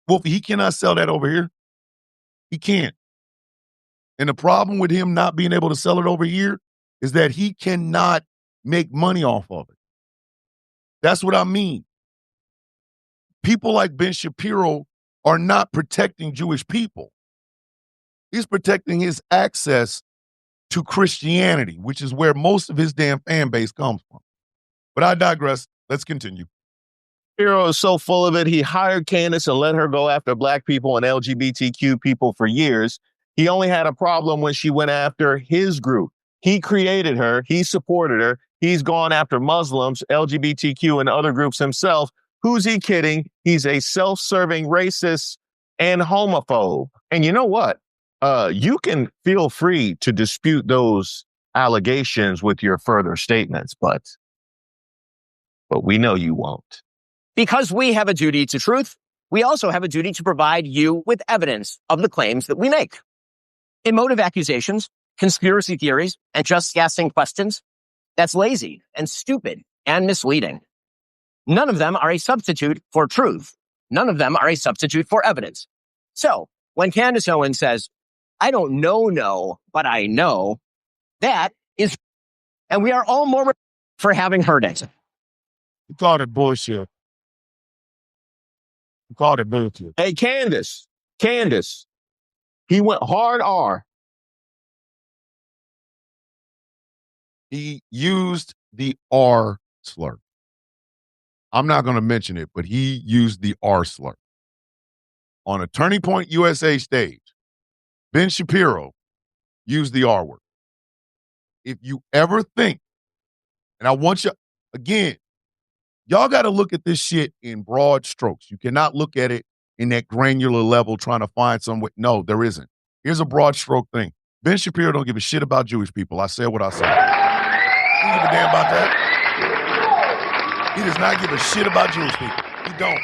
Wolfie, he cannot sell that over here. He can't. And the problem with him not being able to sell it over here is that he cannot make money off of it. That's what I mean. People like Ben Shapiro are not protecting Jewish people. He's protecting his access to Christianity, which is where most of his damn fan base comes from. But I digress. Let's continue. Shapiro is so full of it, he hired Candace and let her go after black people and LGBTQ people for years. He only had a problem when she went after his group. He created her. He supported her. He's gone after Muslims, LGBTQ, and other groups himself. Who's he kidding? He's a self-serving racist and homophobe. And you know what? You can feel free to dispute those allegations with your further statements, but we know you won't. Because we have a duty to truth, we also have a duty to provide you with evidence of the claims that we make. Emotive accusations, conspiracy theories, and just guessing questions, that's lazy and stupid and misleading. None of them are a substitute for truth. None of them are a substitute for evidence. So when Candace Owens says, I don't know, but I know, that is, and we are all more for having heard it. You called it bullshit. You called it bullshit. Hey, Candace, he went hard R. He used the R slur. I'm not going to mention it, but he used the R slur. On a Turning Point USA stage, Ben Shapiro used the R word. If you ever think, and I want you, again, y'all got to look at this shit in broad strokes. You cannot look at it in that granular level trying to find some way. No, there isn't. Here's a broad stroke thing. Ben Shapiro don't give a shit about Jewish people. I said what I said. He don't give a damn about that. He does not give a shit about Jewish people. He don't.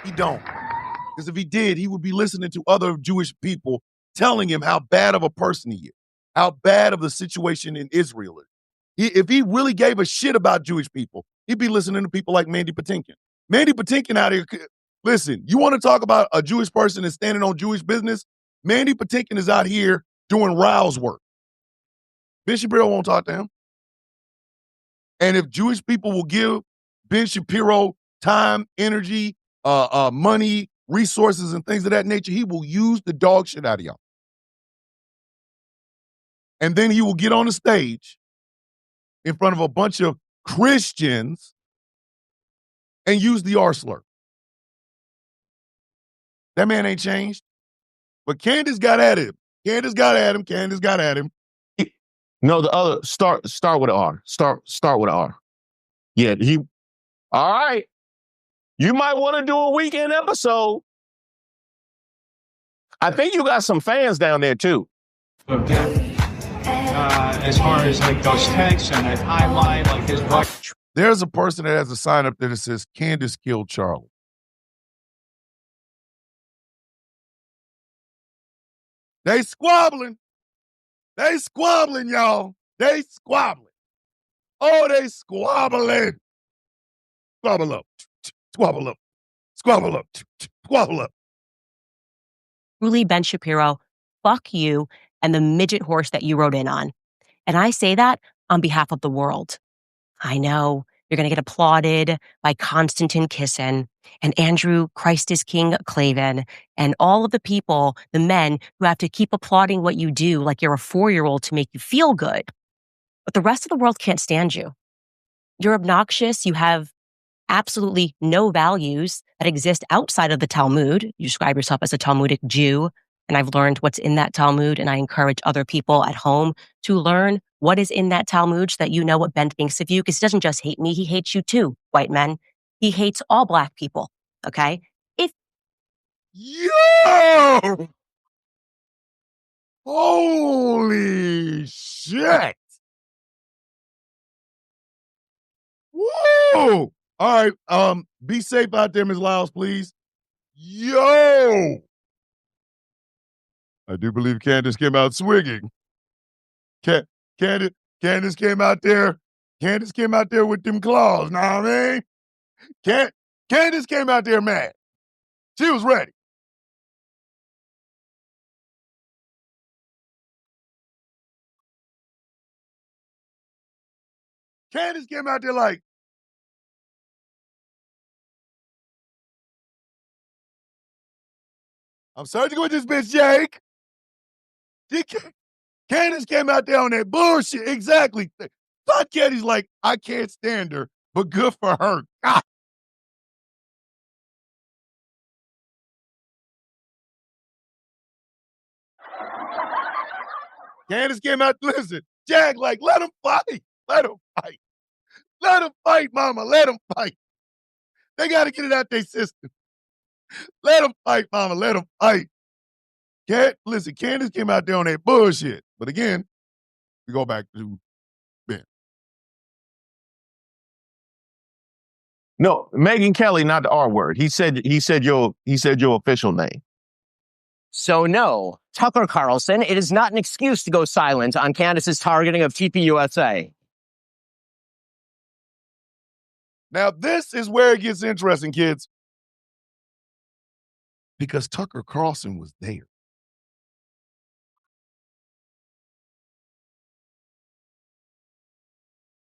He don't. Because if he did, he would be listening to other Jewish people telling him how bad of a person he is, how bad of the situation in Israel is. If he really gave a shit about Jewish people, he'd be listening to people like Mandy Patinkin. Mandy Patinkin out here, listen, you want to talk about a Jewish person that's standing on Jewish business? Mandy Patinkin is out here doing Rouse work. Ben Shapiro won't talk to him. And if Jewish people will give Ben Shapiro time, energy, money, resources, and things of that nature, he will use the dog shit out of y'all. And then he will get on the stage in front of a bunch of Christians and use the R slur. That man ain't changed. But Candace got at him. Candace got at him. No, the other start with an R. Start with an R. Yeah, all right. You might want to do a weekend episode. I think you got some fans down there too. Okay. As far as like those texts and that timeline, like his book. There's a person that has a sign up there that says Candace killed Charlie. They squabbling. They squabbling, y'all. They squabbling. Oh, they squabbling. Squabble up. Squabble up. Squabble up. Squabble up. Truly, Ben Shapiro, fuck you and the midget horse that you rode in on. And I say that on behalf of the world. I know you're going to get applauded by Konstantin Kisin and Andrew Christ is King Clavin and all of the people, the men who have to keep applauding what you do like you're a 4-year-old to make you feel good. But the rest of the world can't stand you. You're obnoxious. You have absolutely no values that exist outside of the Talmud. You describe yourself as a Talmudic Jew, and I've learned what's in that Talmud, and I encourage other people at home to learn what is in that Talmud so that you know what Ben thinks of you, because he doesn't just hate me, he hates you too, white men. He hates all black people, okay? Yo! Holy shit! Woo! All right, be safe out there, Ms. Lyles, please. Yo! I do believe Candace came out swinging. Candace came out there. Candace came out there with them claws. Know what I mean? Candace came out there mad. She was ready. Candace came out there like, I'm surgical with this bitch, Jake. Candace came out there on that bullshit. Exactly. Thought Candy's like, I can't stand her, but good for her. God. Candace came out, listen, Jag, like, let him fight. Let him fight. Let him fight, mama. Let him fight. They got to get it out their system. Let him fight, mama. Let him fight. Listen, Candace came out there on that bullshit. But again, we go back to Ben. No, Megyn Kelly, not the R word. He said your official name. So no, Tucker Carlson, it is not an excuse to go silent on Candace's targeting of TPUSA. Now, this is where it gets interesting, kids. Because Tucker Carlson was there.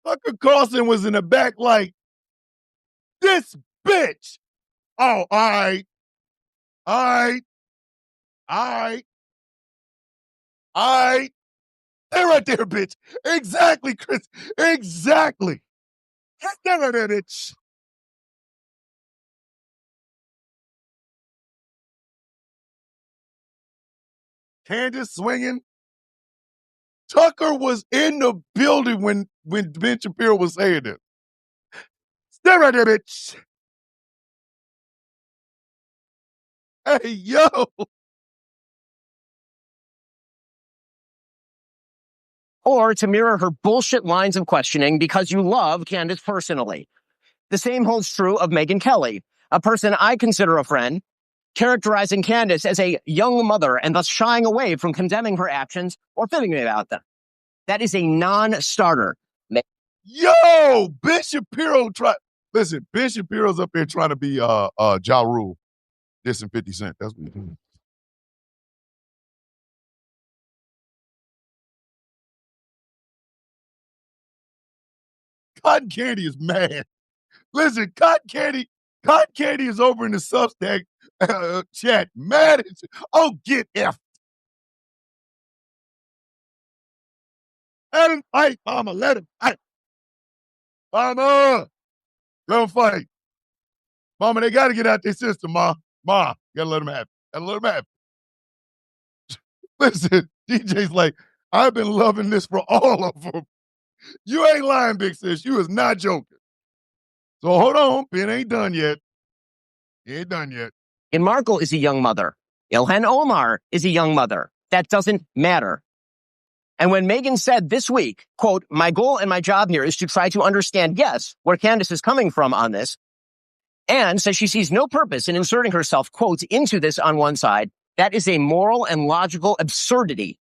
Tucker Carlson was in the back like, this bitch. Oh, all right. They're right there, bitch. Exactly, Chris. Exactly. They're right there, bitch. Candace swinging. Tucker was in the building when Ben Shapiro was saying this. Stay right there, bitch. Hey, yo. or to mirror her bullshit lines of questioning because you love Candace personally. The same holds true of Megyn Kelly, a person I consider a friend, characterizing Candace as a young mother and thus shying away from condemning her actions or fibbing about them. That is a non-starter. Yo, Ben Shapiro listen, Ben Shapiro's up here trying to be Ja Rule, dissing 50 Cent. That's what he's doing. Cotton Candy is mad. Listen, Cotton Candy is over in the Substack chat. Mad. Oh, get F. Let him fight, Mama. Let him fight. Mama, let him fight. Mama, they got to get out their system, Ma. Ma, got to let them have it. Got to let them have it. Listen, DJ's like, I've been loving this for all of them. You ain't lying, big sis. You is not joking. So hold on. Ben ain't done yet. He ain't done yet. And Markle is a young mother. Ilhan Omar is a young mother. That doesn't matter. And when Megyn said this week, quote, my goal and my job here is to try to understand, yes, where Candace is coming from on this, and says she sees no purpose in inserting herself, quote, into this on one side, that is a moral and logical absurdity.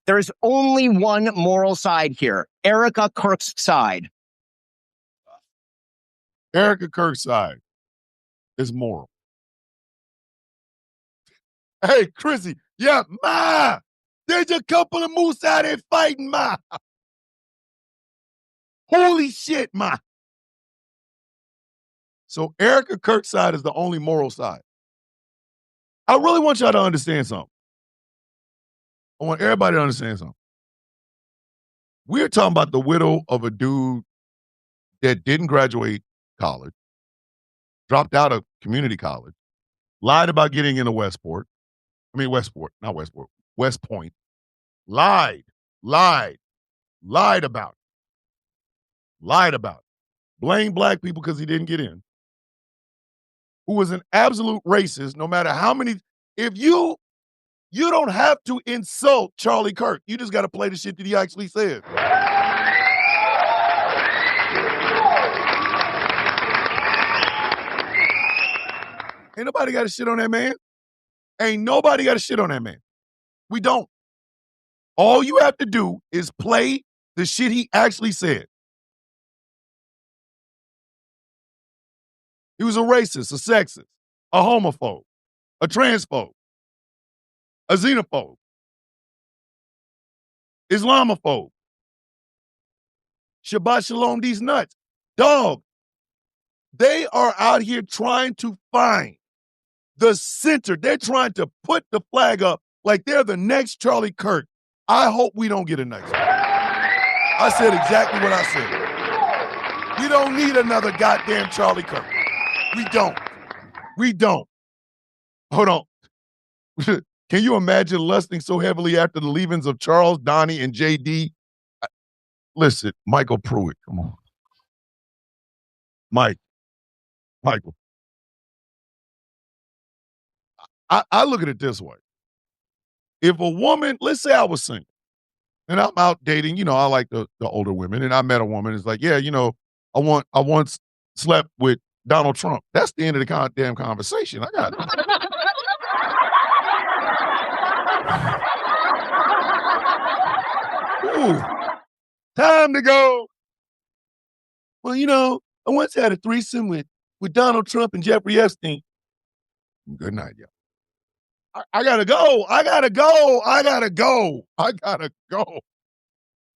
There is only one moral side here, Erica Kirk's side. Erica Kirk's side is moral. Hey, Chrissy, yeah, Ma, there's a couple of moose out there fighting, Ma. Holy shit, Ma. So Erica Kirk's side is the only moral side. I really want y'all to understand something. I want everybody to understand something. We're talking about the widow of a dude that didn't graduate college, dropped out of community college, lied about getting into West Point. Lied about it. Blamed black people because he didn't get in. Who was an absolute racist, no matter how many, if you don't have to insult Charlie Kirk. You just got to play the shit that he actually said. Ain't nobody got to shit on that man. Ain't nobody got to shit on that man. We don't. All you have to do is play the shit he actually said. He was a racist, a sexist, a homophobe, a transphobe, a xenophobe, Islamophobe. Shabbat shalom these nuts. Dog, they are out here trying to find the center. They're trying to put the flag up like they're the next Charlie Kirk. I hope we don't get a next one. I said exactly what I said. We don't need another goddamn Charlie Kirk. We don't. Hold on. Can you imagine lusting so heavily after the leavings of Charles, Donnie, and JD? Listen, Michael Pruitt, come on. Michael. I look at it this way. If a woman, let's say I was single, and I'm out dating, I like the older women, and I met a woman, it's like, yeah, I once slept with Donald Trump. That's the end of the goddamn conversation. I got it. Ooh, time to go. Well, I once had a threesome with Donald Trump and Jeffrey Epstein. Good night, y'all. I gotta go.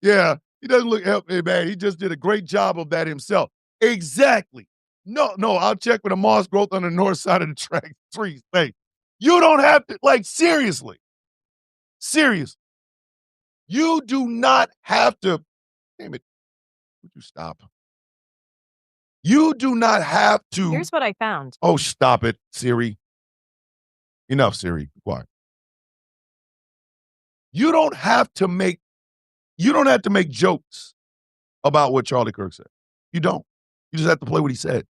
Yeah, he doesn't look healthy, man. He just did a great job of that himself. Exactly. No, I'll check with the moss growth on the north side of the trees. Hey, you don't have to, seriously. You do not have to, damn it, would you stop? You do not have to. Here's what I found. Oh, stop it, Siri. Enough, Siri. Be quiet. You don't have to make jokes about what Charlie Kirk said. You don't. You just have to play what he said.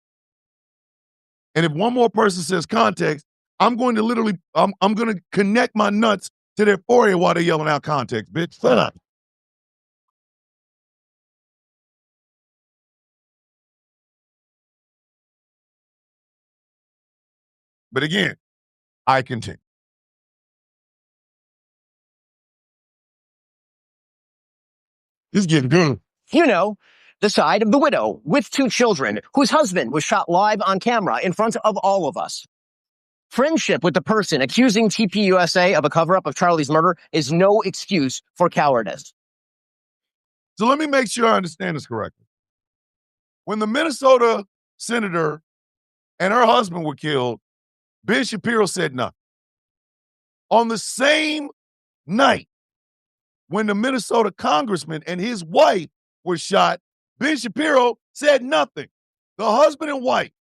And if one more person says context, I'm going to connect my nuts to their forehead while they're yelling out context, bitch. Shut up. But again, I continue. This is getting good. You know, the side of the widow with 2 children whose husband was shot live on camera in front of all of us. Friendship with the person accusing TPUSA of a cover-up of Charlie's murder is no excuse for cowardice. So let me make sure I understand this correctly. When the Minnesota senator and her husband were killed, Ben Shapiro said nothing. On the same night, when the Minnesota congressman and his wife were shot, Ben Shapiro said nothing. The husband and wife,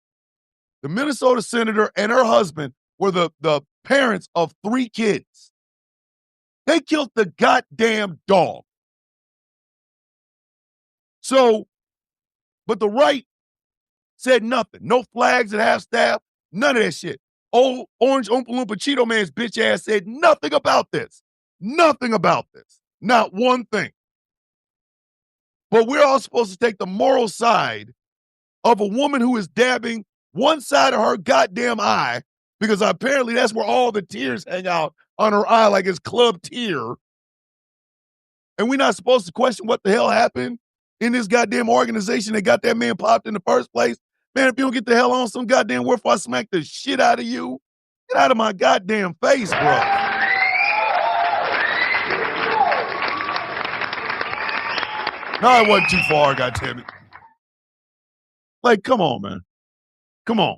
the Minnesota senator and her husband, were the parents of 3 kids. They killed the goddamn dog. So, but the right said nothing. No flags at half-staff, none of that shit. Old Orange Oompa Loompa Cheeto Man's bitch ass said nothing about this. Nothing about this. Not one thing. But we're all supposed to take the moral side of a woman who is dabbing one side of her goddamn eye, because apparently that's where all the tears hang out on her eye, like it's club tear. And we're not supposed to question what the hell happened in this goddamn organization that got that man popped in the first place. Man, if you don't get the hell on some goddamn word before I smack the shit out of you, get out of my goddamn face, bro. No, it wasn't too far, goddammit. Like, come on, man. Come on.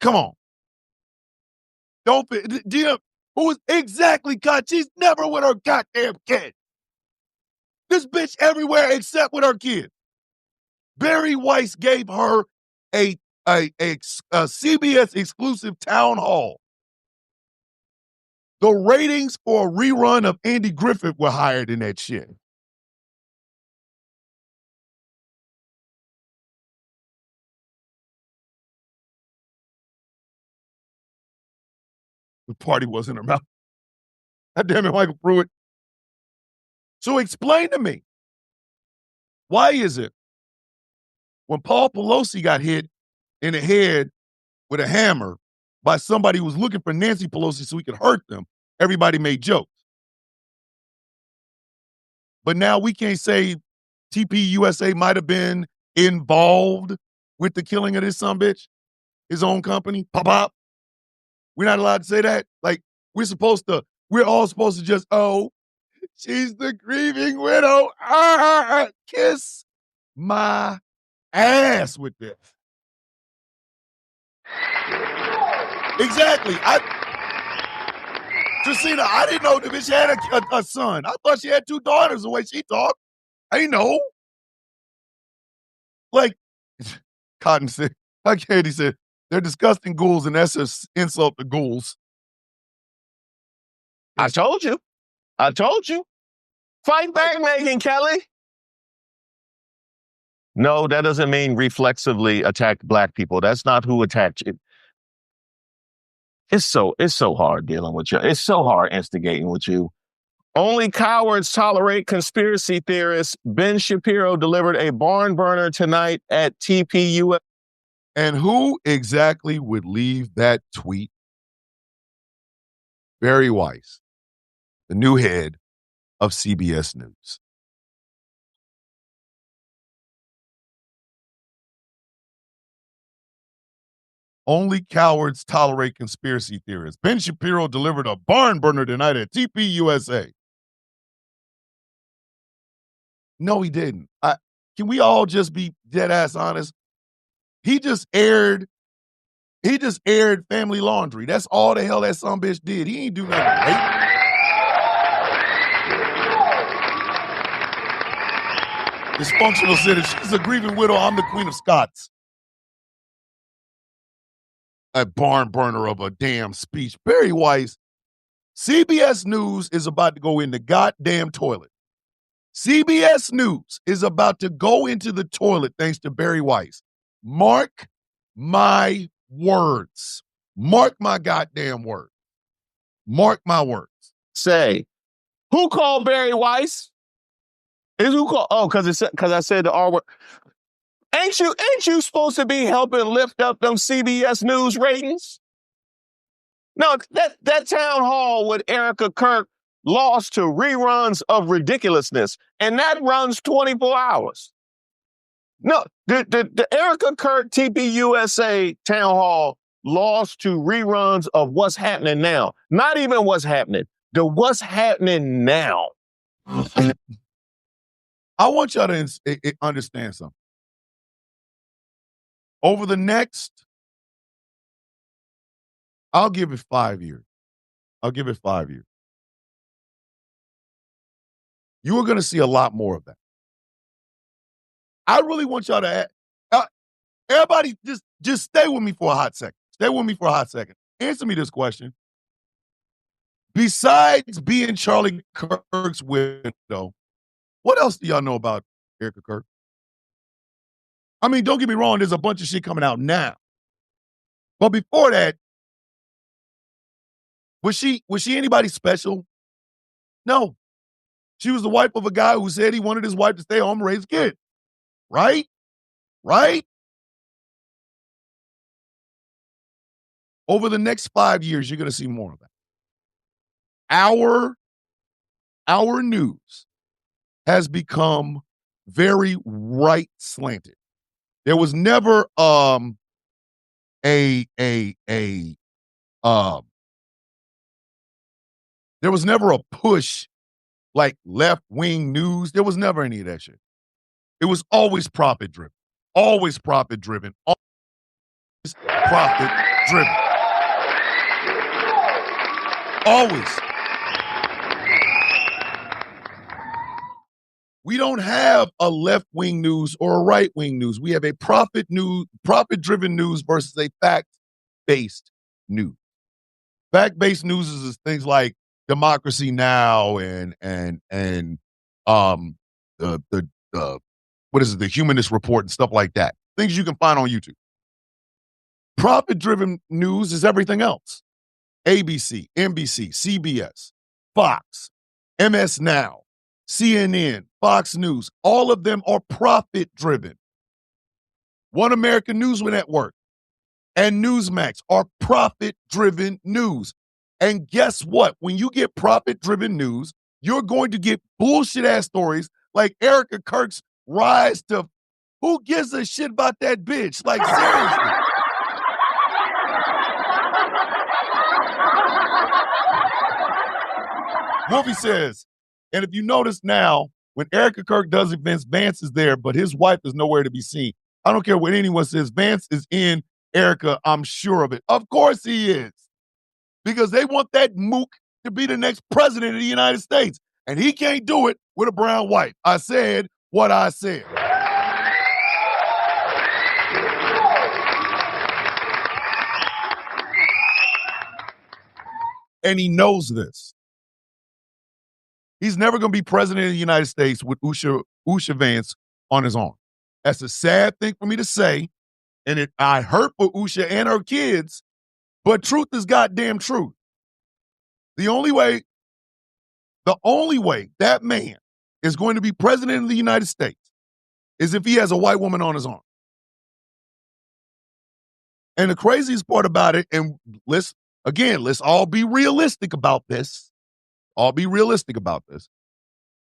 Come on. Don't be, Jim, who is exactly God? She's never with her goddamn kid. This bitch everywhere except with her kid. Barry Weiss gave her a CBS exclusive town hall. The ratings for a rerun of Andy Griffith were higher than that shit. The party was in her mouth. God damn it, Michael Pruitt. So explain to me, why is it when Paul Pelosi got hit in the head with a hammer by somebody who was looking for Nancy Pelosi so he could hurt them, everybody made jokes? But now we can't say TPUSA might have been involved with the killing of this sumbitch, his own company, pop. We're not allowed to say that. Like, we're all supposed to just, oh, she's the grieving widow. Kiss my ass with this. Exactly. Christina, I didn't know the bitch had a son. I thought she had 2 daughters the way she talked. I didn't know. Like, Cotton said, like Katie said, they're disgusting ghouls, and that's an insult to ghouls. I told you. Fight back, Megyn Kelly. No, that doesn't mean reflexively attack black people. That's not who attacked you. It's so hard dealing with you. It's so hard instigating with you. Only cowards tolerate conspiracy theorists. Ben Shapiro delivered a barn burner tonight at TPU. And who exactly would leave that tweet? Barry Weiss, the new head of CBS News. Only cowards tolerate conspiracy theorists. Ben Shapiro delivered a barn burner tonight at TPUSA. No, he didn't. Can we all just be dead ass honest? He just aired Family Laundry. That's all the hell that sumbitch did. He ain't do nothing right. Dysfunctional city. She's a grieving widow. I'm the Queen of Scots. A barn burner of a damn speech. Barry Weiss, CBS News is about to go in the goddamn toilet. CBS News is about to go into the toilet thanks to Barry Weiss. Mark my words. Mark my goddamn words. Mark my words. Say, who called Barry Weiss? Is who called? Oh, because I said the R word. Ain't you supposed to be helping lift up them CBS News ratings? No, that town hall with Erica Kirk lost to reruns of ridiculousness, and that runs 24 hours. No, the Erica Kirk TPUSA town hall lost to reruns of what's happening now. Not even what's happening. The what's happening now. I want y'all to understand something. Over the next, I'll give it 5 years. I'll give it 5 years. You are going to see a lot more of that. I really want y'all to, everybody just stay with me for a hot second. Stay with me for a hot second. Answer me this question. Besides being Charlie Kirk's widow, what else do y'all know about Erica Kirk? I mean, don't get me wrong, there's a bunch of shit coming out now. But before that, was she anybody special? No. She was the wife of a guy who said he wanted his wife to stay home and raise kids. Right? Right? Over the next 5 years, you're going to see more of that. Our news has become very right slanted. There was never there was never a push like left-wing news. There was never any of that shit. It was always profit-driven. Always profit-driven. Always profit-driven. Always. We don't have a left-wing news or a right-wing news. We have a profit-driven news versus a fact-based news. Fact-based news is things like Democracy Now! and what is it, the Humanist Report and stuff like that. Things you can find on YouTube. Profit-driven news is everything else. ABC, NBC, CBS, Fox, MS Now, CNN, Fox News, all of them are profit-driven. One American News Network and Newsmax are profit-driven news. And guess what? When you get profit-driven news, you're going to get bullshit-ass stories like Erica Kirk's rise to, who gives a shit about that bitch? Like, seriously. Wolfie says, and if you notice now, when Erica Kirk does events, Vance is there, but his wife is nowhere to be seen. I don't care what anyone says. Vance is in Erica. I'm sure of it. Of course he is. Because they want that mook to be the next president of the United States. And he can't do it with a brown wife. I said what I said. And he knows this. He's never going to be president of the United States with Usha Vance on his arm. That's a sad thing for me to say, and I hurt for Usha and her kids, but truth is goddamn truth. The only way that man is going to be president of the United States is if he has a white woman on his arm. And the craziest part about it, and let's all be realistic about this.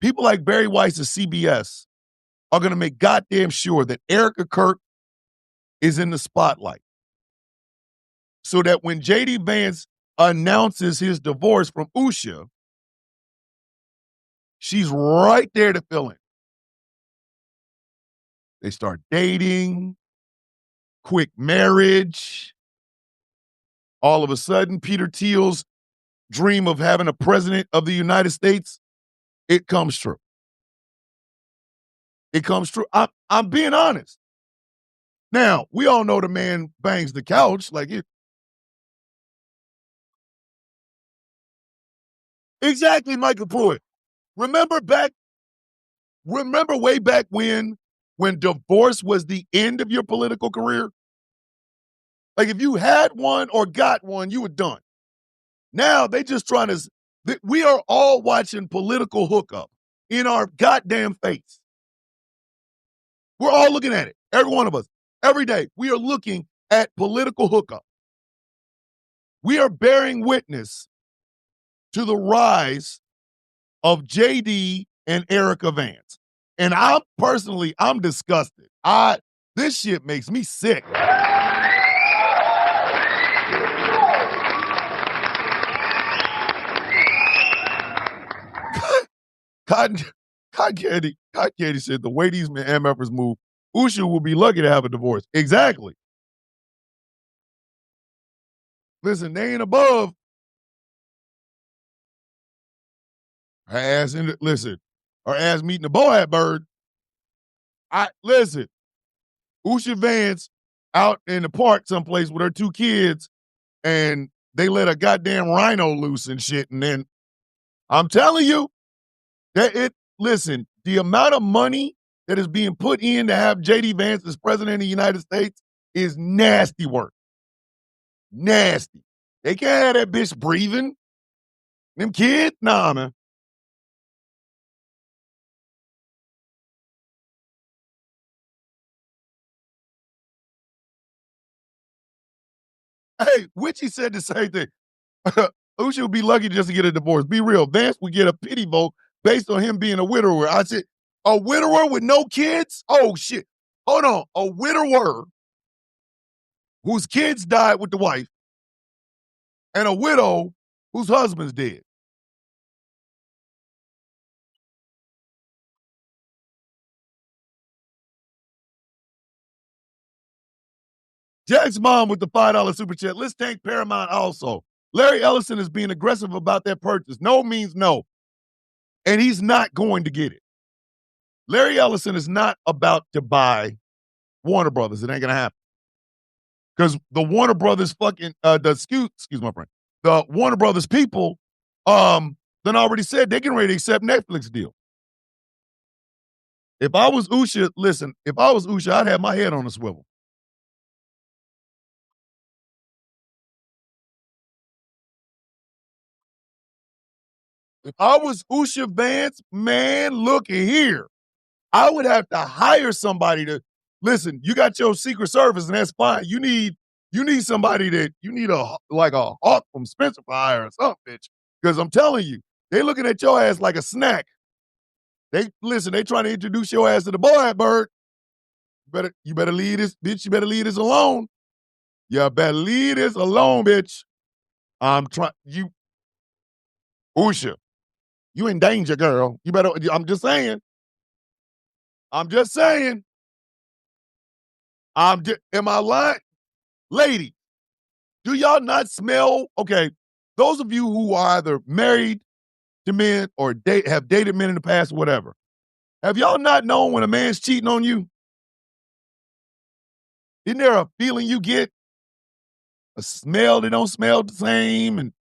People like Barry Weiss of CBS are going to make goddamn sure that Erica Kirk is in the spotlight. So that when J.D. Vance announces his divorce from Usha, she's right there to fill in. They start dating, quick marriage. All of a sudden, Peter Thiel's dream of having a president of the United States, it comes true. It comes true. I'm being honest. Now, we all know the man bangs the couch like it. Exactly, Michael Pruitt. Remember way back when divorce was the end of your political career? Like if you had one or got one, you were done. Now they just trying to, we are all watching political hookup in our goddamn face. We're all looking at it. Every one of us. Every day, we are looking at political hookup. We are bearing witness to the rise of JD and Erica Vance. And I'm disgusted. This shit makes me sick. Cotton Candy said the way these MFers move, Usha will be lucky to have a divorce. Exactly. Listen, they ain't above her ass her ass meeting the boy bird. Listen, Usha Vance out in the park someplace with her 2 kids, and they let a goddamn rhino loose and shit, and then I'm telling you, listen, the amount of money that is being put in to have J.D. Vance as president of the United States is nasty work. Nasty. They can't have that bitch breathing. Them kids? Nah, man. Hey, Witchy said the same thing. Usha would be lucky just to get a divorce. Be real. Vance would get a pity vote based on him being a widower. I said, a widower with no kids? Oh, shit. Hold on. A widower whose kids died with the wife and a widow whose husband's dead. Jack's mom with the $5 super chat. Let's thank Paramount also. Larry Ellison is being aggressive about that purchase. No means no. And he's not going to get it. Larry Ellison is not about to buy Warner Brothers. It ain't going to happen. Because the Warner Brothers excuse my friend, the Warner Brothers people then already said they're getting ready to accept Netflix deal. If I was Usha, I'd have my head on a swivel. If I was Usha Vance, man, looky here. I would have to hire somebody to listen. You got your Secret Service, and that's fine. You need somebody a hawk from Spencer for hire or something, bitch. Because I'm telling you, they looking at your ass like a snack. They trying to introduce your ass to the boy bird. You better leave this, bitch. You better leave this alone. You better leave this alone, bitch. Usha, you in danger, girl. I'm just saying. Am I lying? Lady, do y'all not smell? Okay, those of you who are either married to men or have dated men in the past, whatever, have y'all not known when a man's cheating on you? Isn't there a feeling you get? A smell that don't smell the same, and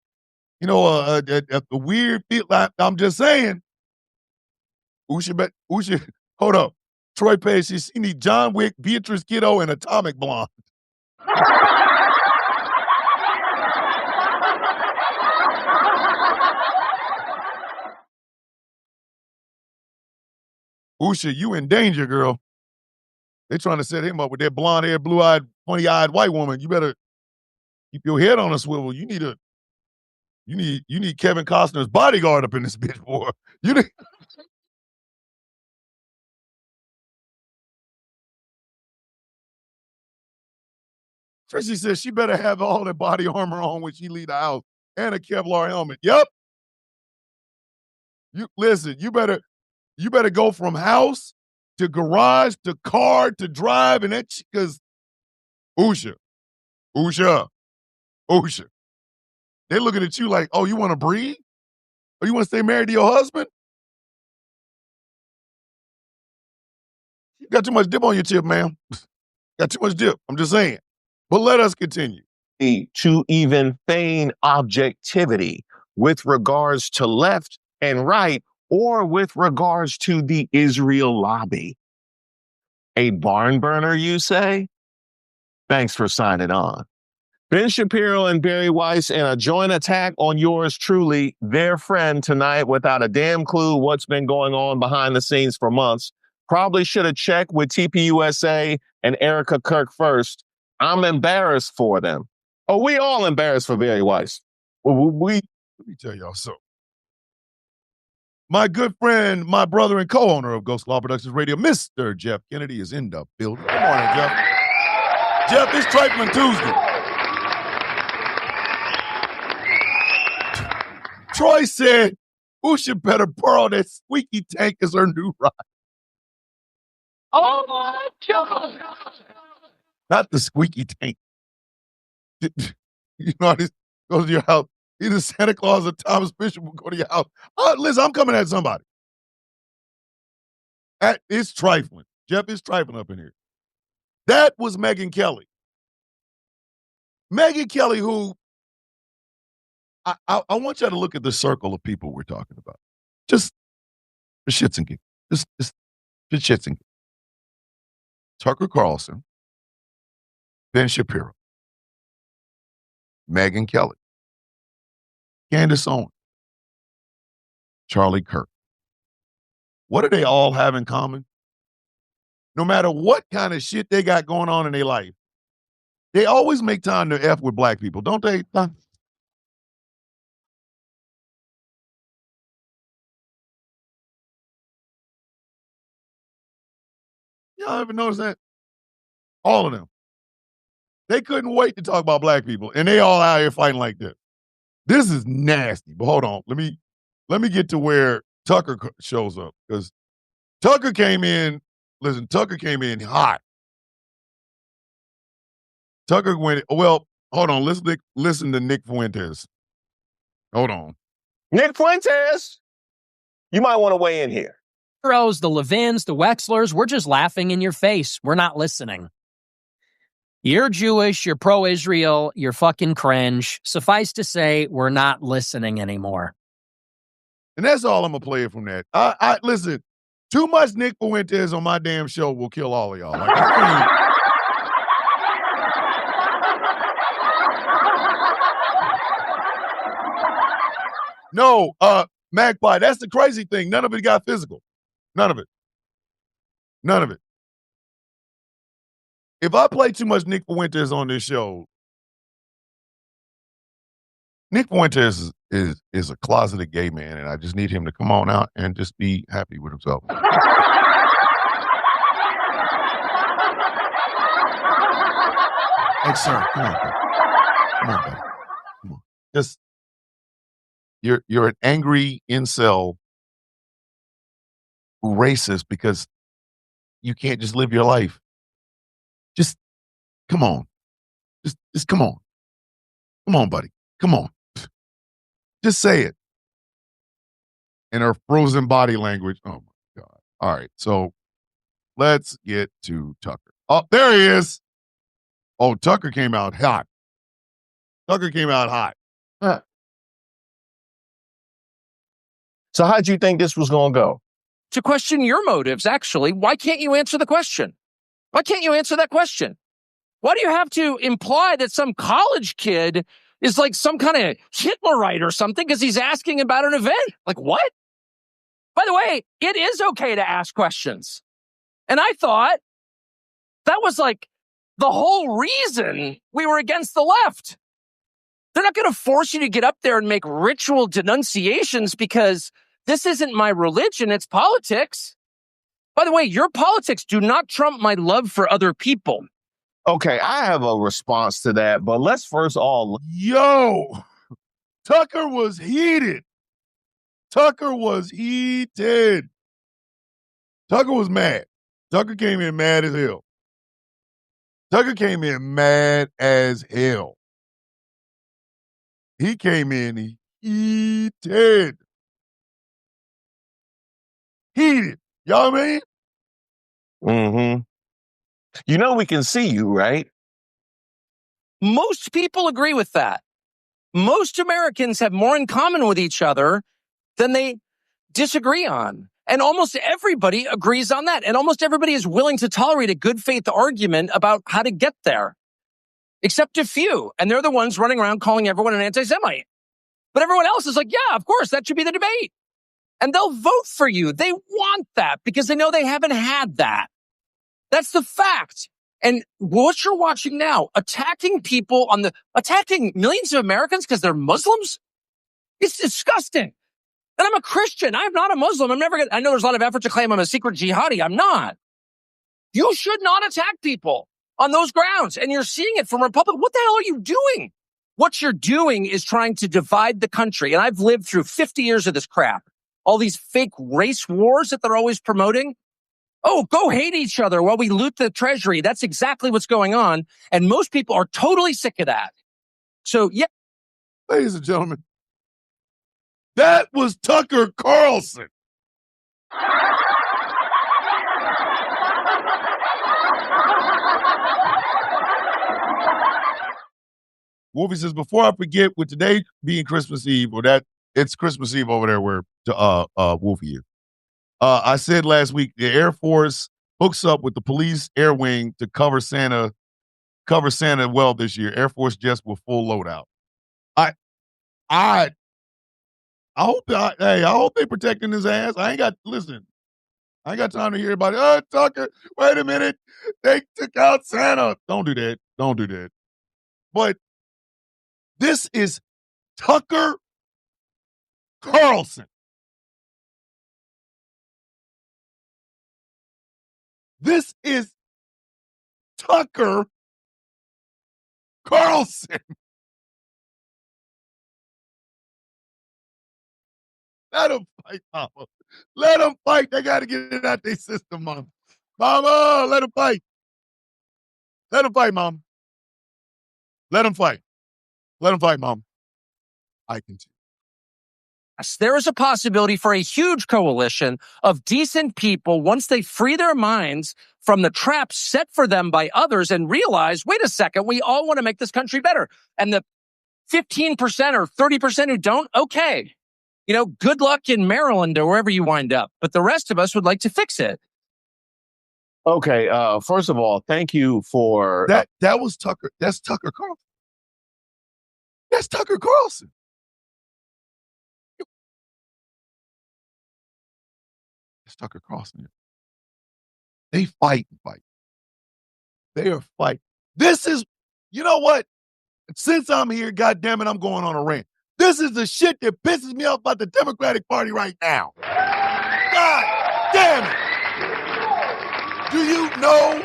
a weird feel. I'm just saying. Usha, hold up. Troy Page, she need John Wick, Beatrice Kiddo, and Atomic Blonde. Usha, you in danger, girl. They trying to set him up with that blonde-haired, blue-eyed, funny-eyed white woman. You better keep your head on a swivel. You need Kevin Costner's bodyguard up in this bitch, boy. Tracy says she better have all that body armor on when she leave the house and a Kevlar helmet. Yep. You better go from house to garage to car to drive and that because Usha. They're looking at you like, oh, you want to breathe? Or you want to stay married to your husband? You got too much dip on your chip, ma'am. Got too much dip. I'm just saying. But let us continue. To even feign objectivity with regards to left and right or with regards to the Israel lobby. A barn burner, you say? Thanks for signing on. Ben Shapiro and Barry Weiss in a joint attack on yours truly, their friend tonight, without a damn clue what's been going on behind the scenes for months. Probably should have checked with TPUSA and Erica Kirk first. I'm embarrassed for them. Oh, we all embarrassed for Barry Weiss. Let me tell y'all something. My good friend, my brother and co-owner of Ghostclaw Productions Radio, Mr. Jeff Kennedy, is in the building. Good morning, Jeff. Jeff, it's Trifling Tuesday. Troy said, who should better borrow that squeaky tank as her new ride? Oh my God. Not the squeaky tank. You know, this goes to your house. Either Santa Claus or Thomas Bishop will go to your house. Listen, I'm coming at somebody. It's trifling. Jeff is trifling up in here. That was Megyn Kelly. Megyn Kelly, who I want you to look at the circle of people we're talking about. Just for shits and giggles. Just for shits and giggles. Tucker Carlson, Ben Shapiro, Megyn Kelly, Candace Owens, Charlie Kirk. What do they all have in common? No matter what kind of shit they got going on in their life, they always make time to F with black people, don't they? Y'all ever notice that? All of them. They couldn't wait to talk about black people, and they all out here fighting like this. This is nasty. But hold on. Let me get to where Tucker shows up, because Tucker came in. Listen, Tucker came in hot. Tucker went, well, hold on. Listen to Nick Fuentes. Hold on. Nick Fuentes, you might want to weigh in here. The Levins, the Wexlers, we're just laughing in your face. We're not listening. You're Jewish, you're pro-Israel, you're fucking cringe. Suffice to say, we're not listening anymore. And that's all I'm going to play from that. I listen, too much Nick Fuentes on my damn show will kill all of y'all. Like, no, Magpie, that's the crazy thing. None of it got physical. None of it. None of it. If I play too much Nick Fuentes on this show, Nick Fuentes is a closeted gay man, and I just need him to come on out and just be happy with himself. Hey, sir, come on, buddy. Come on, buddy. Come on. Just you're an angry incel who racist because you can't just live your life. Just come on. Just come on. Come on, buddy. Come on. Just say it. In her frozen body language. Oh, my God. All right. So let's get to Tucker. Oh, there he is. Oh, Tucker came out hot. Tucker came out hot. Huh. So how'd you think this was going to go? To question your motives, actually. Why can't you answer the question? Why can't you answer that question? Why do you have to imply that some college kid is like some kind of Hitlerite or something because he's asking about an event? Like, what? By the way, it is okay to ask questions. And I thought that was like the whole reason we were against the left. They're not going to force you to get up there and make ritual denunciations because this isn't my religion, it's politics. By the way, your politics do not trump my love for other people. Okay, I have a response to that, but let's first all... Yo, Tucker was heated. Tucker was heated. Tucker was mad. Tucker came in mad as hell. Tucker came in mad as hell. He came in heated. Heated. Y'all know what I mean? Mm-hmm. You know we can see you, right? Most people agree with that. Most Americans have more in common with each other than they disagree on. And almost everybody agrees on that. And almost everybody is willing to tolerate a good faith argument about how to get there. Except a few. And they're the ones running around calling everyone an anti-Semite. But everyone else is like, yeah, of course, that should be the debate. And they'll vote for you. They want that because they know they haven't had that. That's the fact. And what you're watching now, attacking millions of Americans because they're Muslims, it's disgusting. And I'm a Christian. I'm not a Muslim. I know there's a lot of effort to claim I'm a secret jihadi. I'm not. You should not attack people on those grounds. And you're seeing it from Republicans. What the hell are you doing? What you're doing is trying to divide the country. And I've lived through 50 years of this crap. All these fake race wars that they're always promoting. Oh, go hate each other while we loot the treasury. That's exactly what's going on. And most people are totally sick of that. So, yeah. Ladies and gentlemen, that was Tucker Carlson. Wolfie says, before I forget, with today being Christmas Eve, or that it's Christmas Eve over there where Wolfie is. I said last week, the Air Force hooks up with the police air wing to cover Santa well this year. Air Force jets with full loadout. I hope they protecting his ass. I ain't got time to hear about it. Oh, Tucker, wait a minute. They took out Santa. Don't do that. But this is Tucker Carlson. This is Tucker Carlson. Let them fight, Mama. Let them fight. They got to get it out their system, Mama. Mama, let them fight. Let them fight, Mama. Let them fight. Let them fight, Mom. I continue. There is a possibility for a huge coalition of decent people once they free their minds from the traps set for them by others and realize, wait a second, we all want to make this country better. And the 15% or 30% who don't, okay. Good luck in Maryland or wherever you wind up. But the rest of us would like to fix it. Okay, first of all, thank you for... That was Tucker. That's Tucker Carlson. That's Tucker Carlson. It's Tucker Carlson. They fight and fight. They are fighting. This is, you know what? Since I'm here, goddammit, I'm going on a rant. This is the shit that pisses me off about the Democratic Party right now. God damn it. Do you know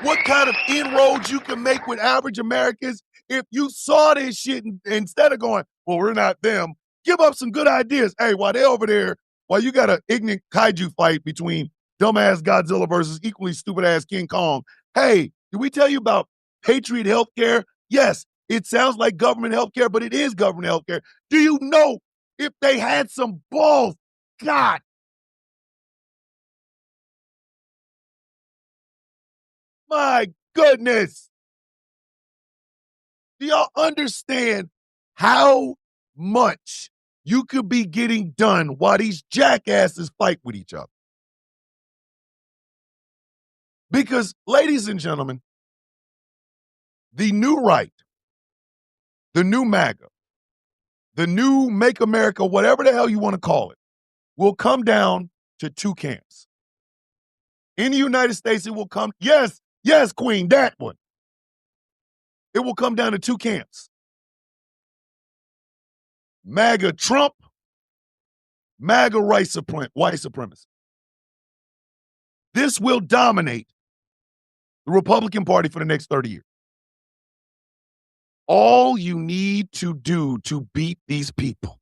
what kind of inroads you can make with average Americans if you saw this shit and instead of going, well, we're not them, give up some good ideas. Hey, while they're over there, while you got an ignorant kaiju fight between dumbass Godzilla versus equally stupid-ass King Kong, hey, did we tell you about Patriot Healthcare? Yes, it sounds like government healthcare, but it is government healthcare. Do you know if they had some balls? God. My goodness. Do y'all understand how much you could be getting done while these jackasses fight with each other? Because, ladies and gentlemen, the new right, the new MAGA, the new Make America, whatever the hell you want to call it, will come down to two camps. In the United States, it will come, yes, Queen, that one. It will come down to two camps. MAGA Trump, MAGA white supremacy. This will dominate the Republican Party for the next 30 years. All you need to do to beat these people,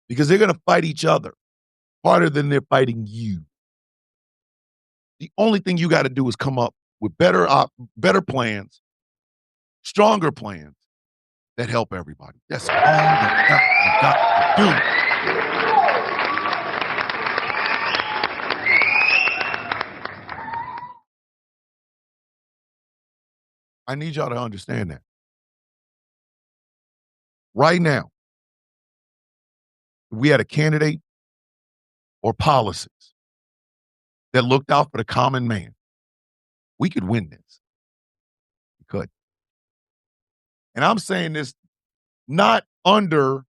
because they're going to fight each other harder than they're fighting you. The only thing you got to do is come up with better plans, stronger plans that help everybody. That's all that you got to do. I need y'all to understand that. Right now, if we had a candidate or policies that looked out for the common man, we could win this. We could. And I'm saying this not under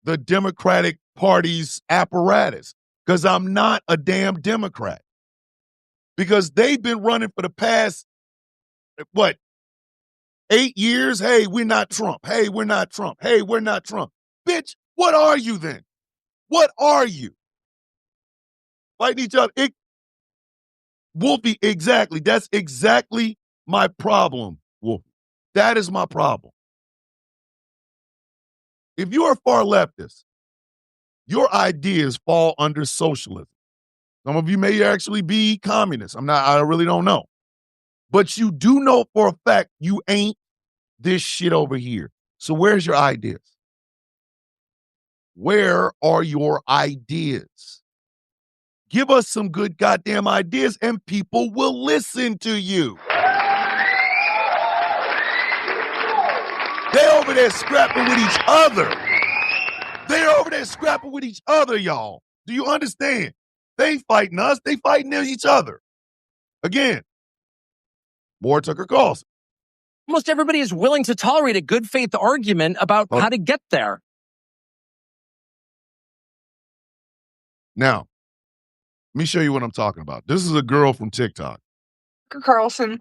the Democratic party's apparatus because I'm not a damn Democrat. Because they've been running for the past, 8 years? Hey, we're not Trump. Hey, we're not Trump. Hey, we're not Trump. Bitch, what are you then? What are you? Fighting each other. Wolfie, exactly. That's exactly my problem, Wolfie. That is my problem. If you're a far leftist, your ideas fall under socialism. Some of you may actually be communists. I really don't know. But you do know for a fact you ain't this shit over here. So where's your ideas? Where are your ideas? Give us some good goddamn ideas and people will listen to you. They over there scrapping with each other. They're over there scrapping with each other, y'all. Do you understand? They ain't fighting us. They fighting each other. Again, more Tucker Carlson. Almost everybody is willing to tolerate a good faith argument about how to get there. Now, let me show you what I'm talking about. This is a girl from TikTok. Tucker Carlson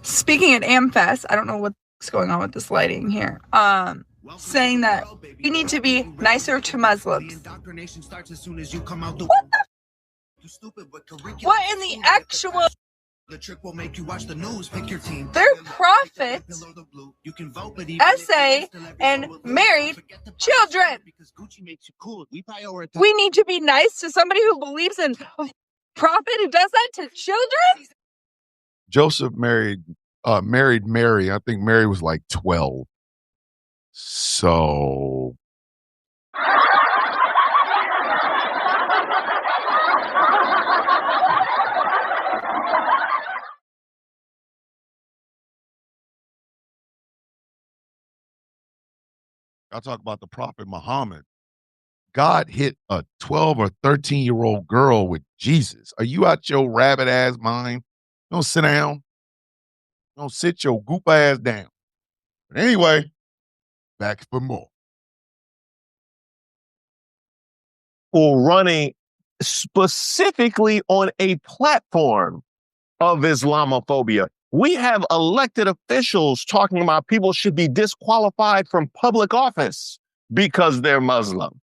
speaking at AmFest. I don't know what's going on with this lighting here. Saying that we need to be nicer to Muslims. What in the actual? The trick will make you watch the news, pick your team. Their prophet, essay, and married children. We need to be nice to somebody who believes in prophet who does that to children? Joseph married Mary. I think Mary was like 12. So I'll talk about the Prophet Muhammad. God hit a 12 or 13-year-old girl with Jesus. Are you out your rabbit ass mind? Don't sit down. Don't sit your goop ass down. But anyway, back for more. For running specifically on a platform of Islamophobia. We have elected officials talking about people should be disqualified from public office because they're Muslim.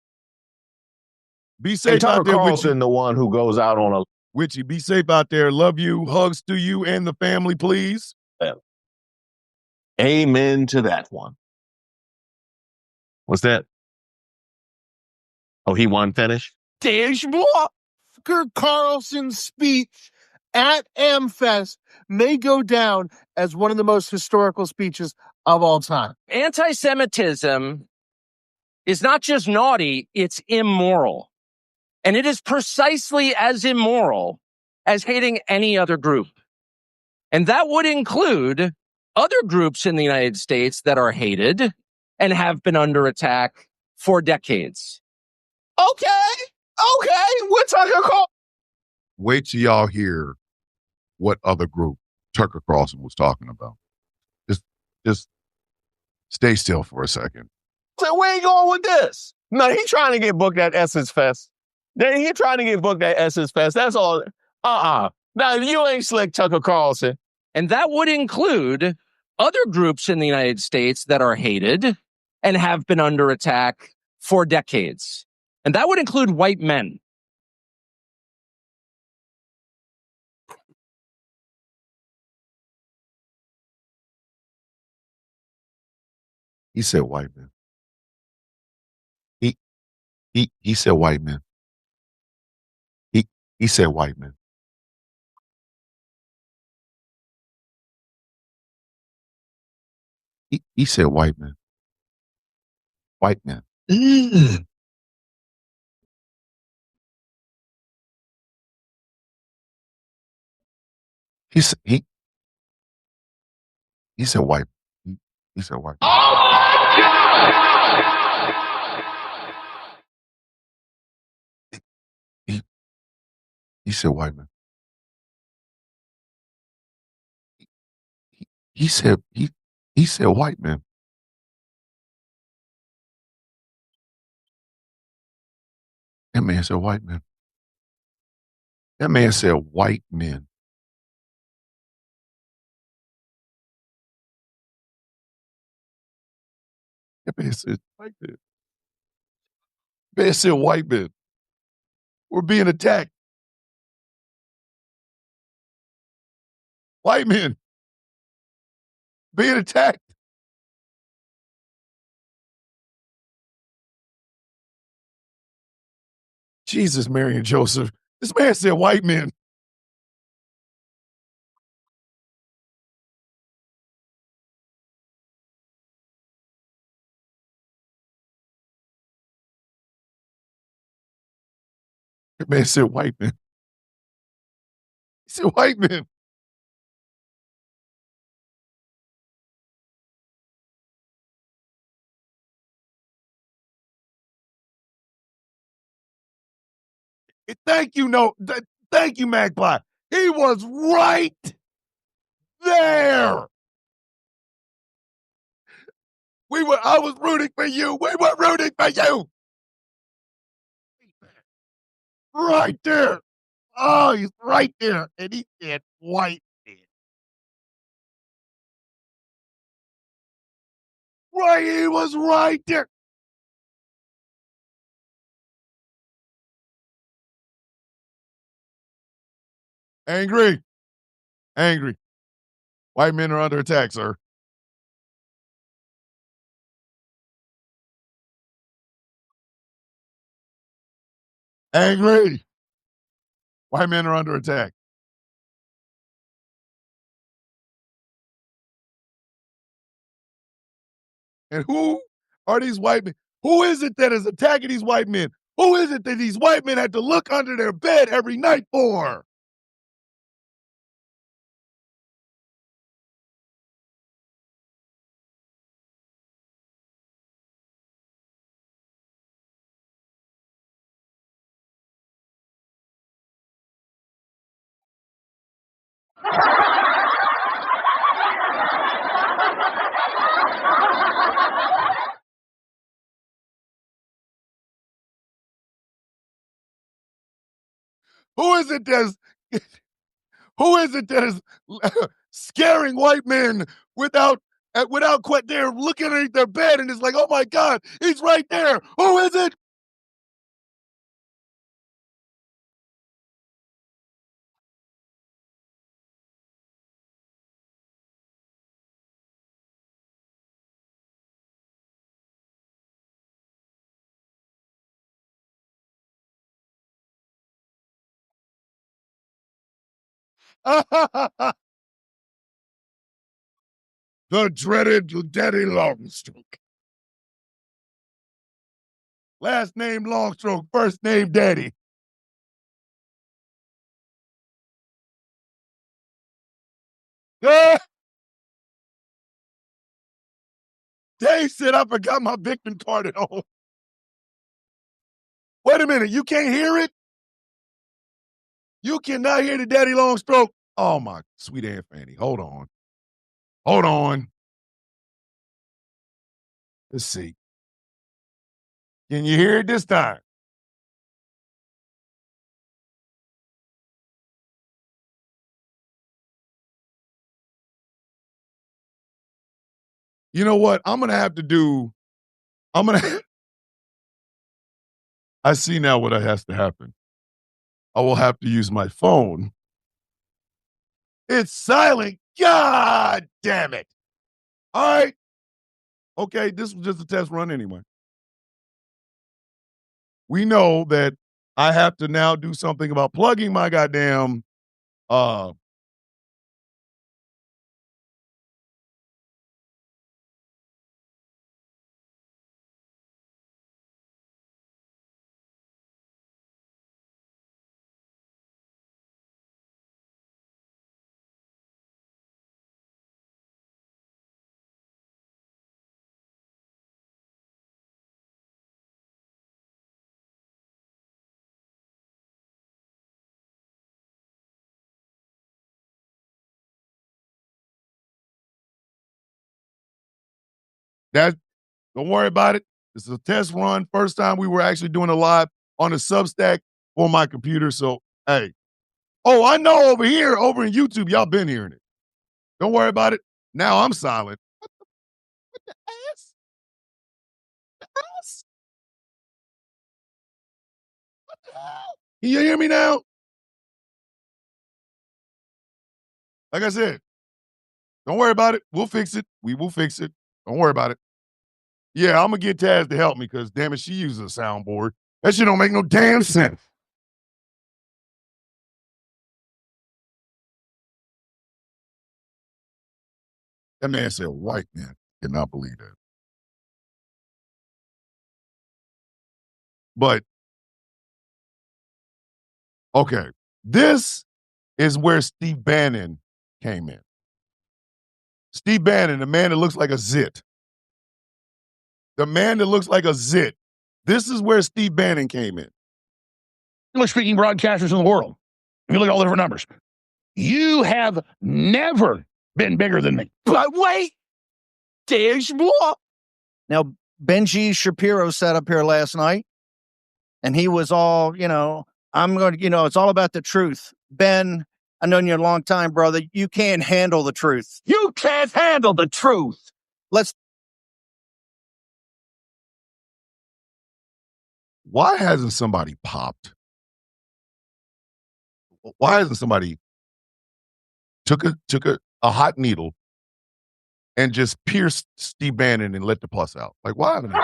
Be safe and Tucker out there, Carlson, the one who goes out on a... Witchy, be safe out there. Love you. Hugs to you and the family, please. Amen to that one. What's that? Oh, he won finish? There's more. Tucker Carlson's speech at AmFest may go down as one of the most historical speeches of all time. Anti-Semitism is not just naughty, it's immoral. And it is precisely as immoral as hating any other group. And that would include other groups in the United States that are hated and have been under attack for decades. Okay, we're Tucker Carlson. Wait till y'all hear what other group Tucker Carlson was talking about. Just stay still for a second. So where you going with this? No, he trying to get booked at Essence Fest. He trying to get booked at Essence Fest. That's all. Now, you ain't slick, Tucker Carlson. And that would include other groups in the United States that are hated and have been under attack for decades. And that would include white men. He said white men. He said white men. He said white men. He said white men. White men. He said white. He said white. He said white man. He said white man. That man said white men. That man said white men. That man said white men. Man said white men. We're being attacked. White men being attacked. Jesus, Mary and Joseph. This man said white men. That man said white men. He said white men. Thank you, thank you, Magpie. He was right there. I was rooting for you. We were rooting for you. Right there. Oh, he's right there. And he said white man. Right, he was right there. Angry. Angry. White men are under attack, sir. Angry. White men are under attack. And who are these white men? Who is it that is attacking these white men? Who is it that these white men have to look under their bed every night for? Who is it that is scaring white men without they're looking underneath their bed and it's like, oh my God, he's right there. Who is it? The dreaded Daddy Longstroke. Last name Longstroke, first name Daddy. Dave said, I forgot my Victor card at home. Wait a minute, you can't hear it? You cannot hear the Daddy Longstroke? Oh, my sweet Aunt Fanny. Hold on. Hold on. Let's see. Can you hear it this time? You know what? I'm going to have to do, I see now what has to happen. I will have to use my phone. It's silent. God damn it. All right. Okay, this was just a test run anyway. We know that I have to now do something about plugging my goddamn don't worry about it. This is a test run. First time we were actually doing a live. on a Substack on my computer. So, hey. Oh, I know over in YouTube, y'all been hearing it. Don't worry about it. Now I'm silent. What the ass? The ass? What the hell? Can you hear me now? Like I said, don't worry about it. We'll fix it. We will fix it. Don't worry about it. Yeah, I'm going to get Taz to help me because, damn it, she uses a soundboard. That shit don't make no damn sense. That man said white man. Cannot believe that. But, okay, this is where Steve Bannon came in. Steve Bannon, the man that looks like a zit. The man that looks like a zit. This is where Steve Bannon came in. English-speaking broadcasters in the world. If you look at all the different numbers, you have never been bigger than me. But wait, there's more. Now, Benji Shapiro sat up here last night, and he was all, I'm going to, it's all about the truth. Ben, I've known you a long time, brother. You can't handle the truth. You can't handle the truth. Why hasn't somebody popped? Why hasn't somebody took a hot needle and just pierced Steve Bannon and let the pus out? Like, why haven't they?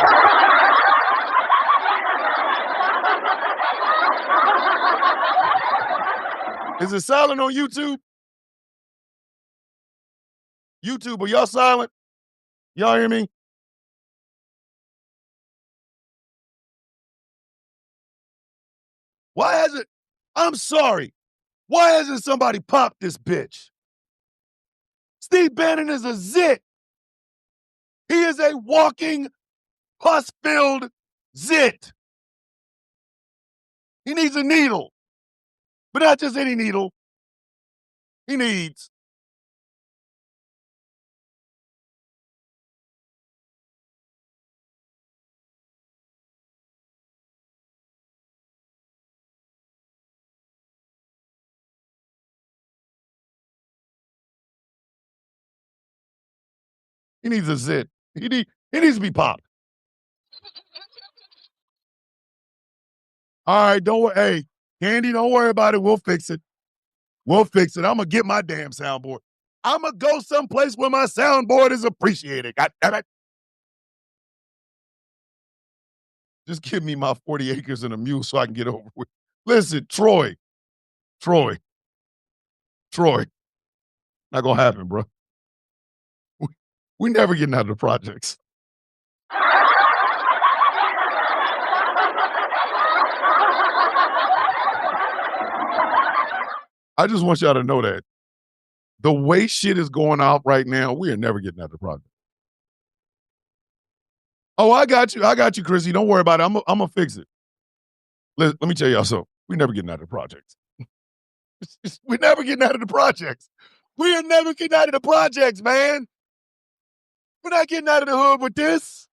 Is it silent on YouTube? YouTube, are y'all silent? Y'all hear me? Why hasn't, I'm sorry, why hasn't somebody popped this bitch? Steve Bannon is a zit. He is a walking, pus-filled zit. He needs a needle, but not just any needle. He needs a zit. He needs to be popped. All right, don't worry. Hey, Candy, don't worry about it. We'll fix it. We'll fix it. I'm going to get my damn soundboard. I'm going to go someplace where my soundboard is appreciated. God damn it. Just give me my 40 acres and a mule so I can get over with. Listen, Troy. Not going to happen, bro. We never getting out of the projects. I just want y'all to know that the way shit is going out right now, we are never getting out of the project. Oh, I got you, Chrissy. Don't worry about it. I'm going to fix it. Let me tell y'all something. We're never getting out of the projects. We're never getting out of the projects. We are never getting out of the projects, man. We're not getting out of the hood with this.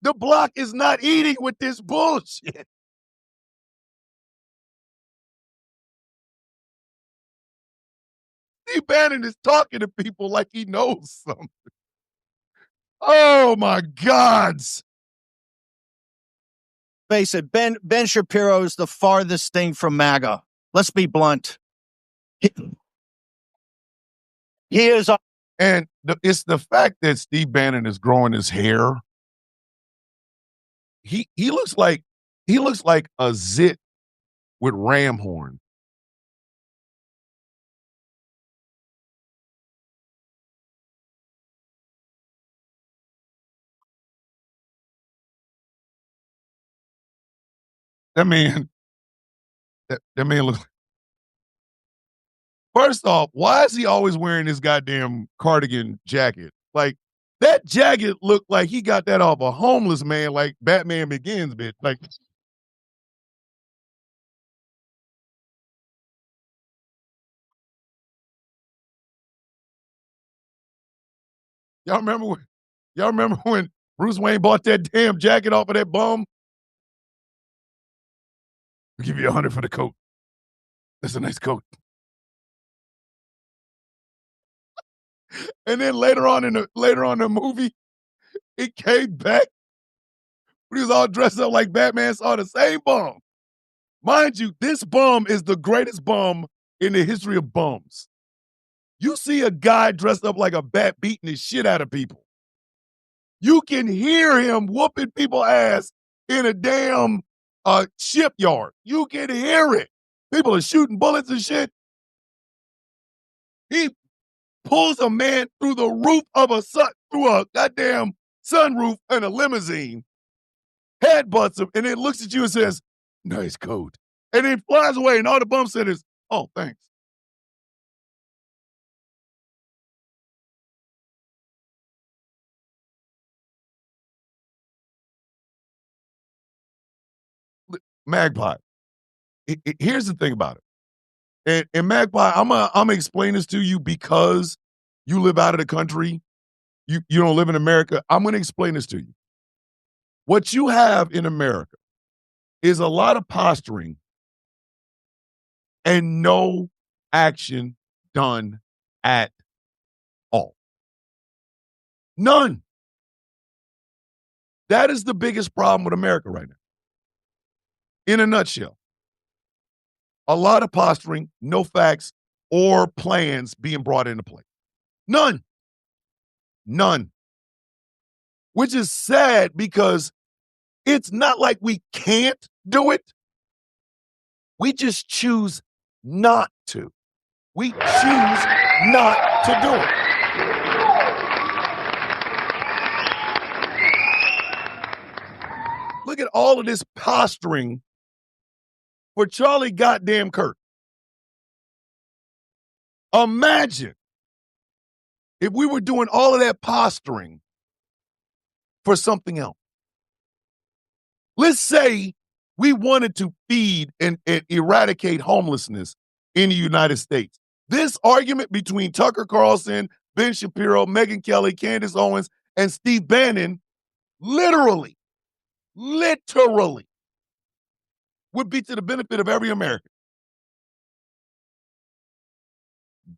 The block is not eating with this bullshit. Steve Bannon is talking to people like he knows something. Oh, my gods. Face it, Ben Shapiro is the farthest thing from MAGA. Let's be blunt. He is. And it's the fact that Steve Bannon is growing his hair. He looks like a zit with ram horn. That man looks. First off, why is he always wearing this goddamn cardigan jacket? Like, that jacket looked like he got that off a homeless man, like Batman Begins, bitch. Like, y'all remember when Bruce Wayne bought that damn jacket off of that bum? I'll give you 100 for the coat. That's a nice coat. And then later on in the movie, it came back. He was all dressed up like Batman, saw the same bum. Mind you, this bum is the greatest bum in the history of bums. You see a guy dressed up like a bat beating the shit out of people. You can hear him whooping people's ass in a damn shipyard. You can hear it. People are shooting bullets and shit. He pulls a man through the roof of through a goddamn sunroof in a limousine, headbutts him, and then looks at you and says, "Nice coat." And then flies away, and all the bum said is, "Oh, thanks." Magpie. Here's the thing about it. And Magpie, I'm gonna explain this to you because you live out of the country. You don't live in America. I'm gonna explain this to you. What you have in America is a lot of posturing and no action done at all. None. That is the biggest problem with America right now. In a nutshell, a lot of posturing, no facts or plans being brought into play. None. None. Which is sad because it's not like we can't do it. We just choose not to. We choose not to do it. Look at all of this posturing for Charlie goddamn Kirk. Imagine if we were doing all of that posturing for something else. Let's say we wanted to feed and eradicate homelessness in the United States. This argument between Tucker Carlson, Ben Shapiro, Megyn Kelly, Candace Owens, and Steve Bannon literally would be to the benefit of every American.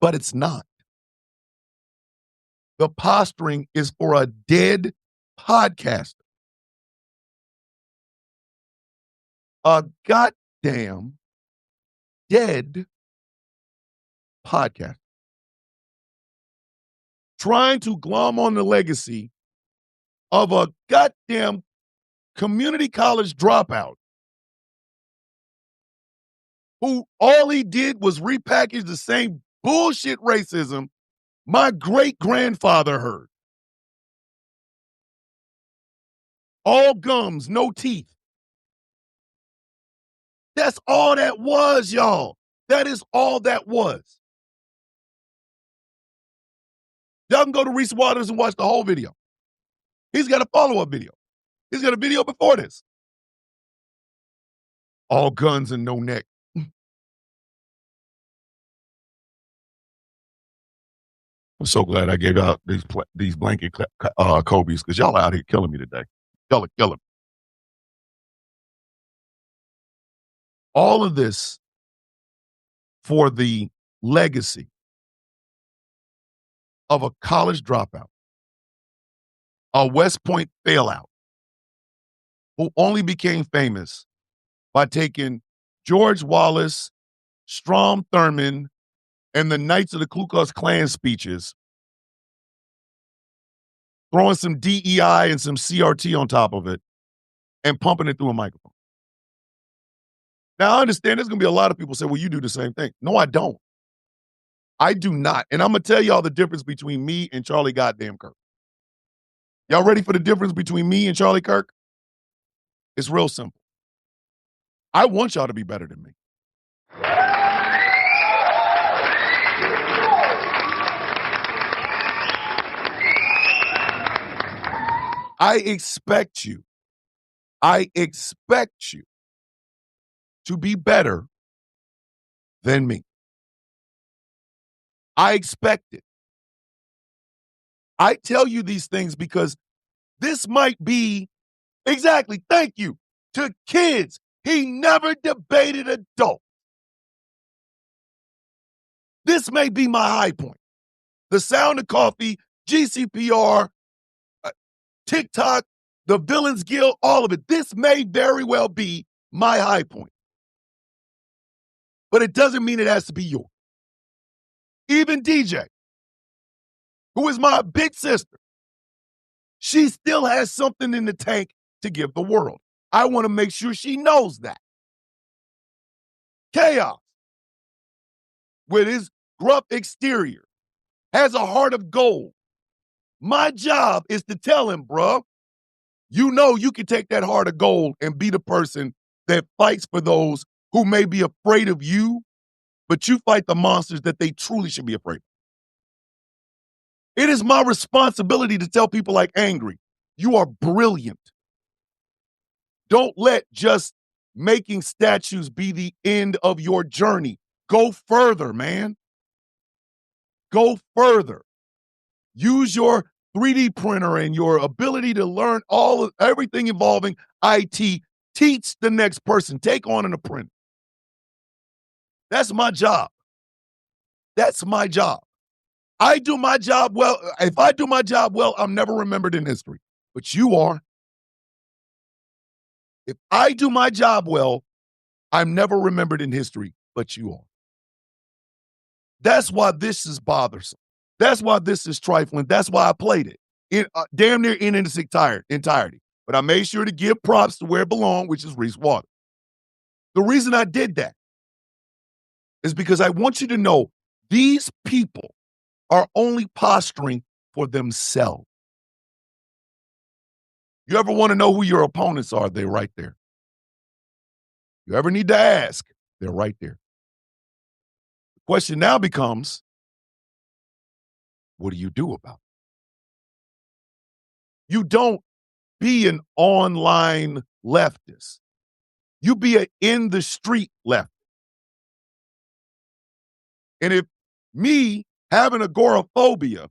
But it's not. The posturing is for a dead podcaster. A goddamn dead podcaster. Trying to glom on the legacy of a goddamn community college dropout who all he did was repackage the same bullshit racism my great-grandfather heard. All gums, no teeth. That's all that was, y'all. That is all that was. Y'all can go to Reese Waters and watch the whole video. He's got a follow-up video. He's got a video before this. All guns and no neck. I'm so glad I gave out these blanket Kobe's because y'all out here killing me today. Y'all are killing me. All of this for the legacy of a college dropout, a West Point failout, who only became famous by taking George Wallace, Strom Thurmond, and the Knights of the Ku Klux Klan speeches, throwing some DEI and some CRT on top of it, and pumping it through a microphone. Now, I understand there's going to be a lot of people say, well, you do the same thing. No, I don't. I do not. And I'm going to tell y'all the difference between me and Charlie goddamn Kirk. Y'all ready for the difference between me and Charlie Kirk? It's real simple. I want y'all to be better than me. I expect you to be better than me. I expect it. I tell you these things because this might be, exactly, thank you, to kids He never debated adults. This may be my high point. The Sound of Coffee, GCPR, TikTok, the Villains Guild, all of it. This may very well be my high point. But it doesn't mean it has to be yours. Even DJ, who is my big sister, she still has something in the tank to give the world. I want to make sure she knows that. Chaos, with his gruff exterior, has a heart of gold. My job is to tell him, bro, you know you can take that heart of gold and be the person that fights for those who may be afraid of you, but you fight the monsters that they truly should be afraid of. It is my responsibility to tell people like Angry, you are brilliant. Don't let just making statues be the end of your journey. Go further, man. Go further. Use your 3D printer and your ability to learn everything involving IT. Teach the next person. Take on an apprentice. That's my job. That's my job. I do my job well. If I do my job well, I'm never remembered in history. But you are. If I do my job well, I'm never remembered in history, but you are. That's why this is bothersome. That's why this is trifling. That's why I played it damn near in its entirety. But I made sure to give props to where it belonged, which is Reese Water. The reason I did that is because I want you to know these people are only posturing for themselves. You ever want to know who your opponents are? They're right there. You ever need to ask? They're right there. The question now becomes, what do you do about it? You don't be an online leftist. You be an in-the-street leftist. And if me having agoraphobia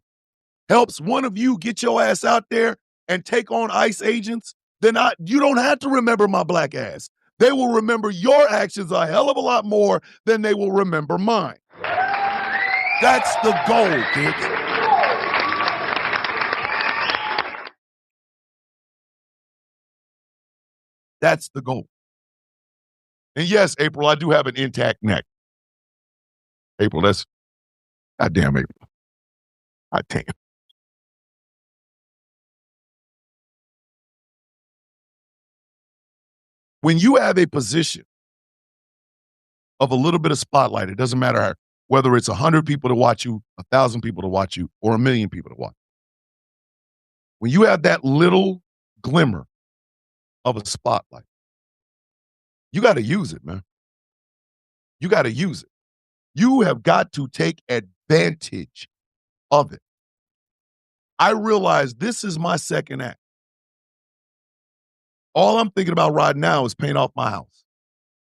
helps one of you get your ass out there and take on ICE agents, then you don't have to remember my black ass. They will remember your actions a hell of a lot more than they will remember mine. That's the goal, kids. That's the goal. And yes, April, I do have an intact neck. April, that's goddamn April. I damn. When you have a position of a little bit of spotlight, it doesn't matter whether it's 100 people to watch you, 1,000 people to watch you, or 1 million people to watch you. When you have that little glimmer of a spotlight, you got to use it, man. You got to use it. You have got to take advantage of it. I realize this is my second act. All I'm thinking about right now is paying off my house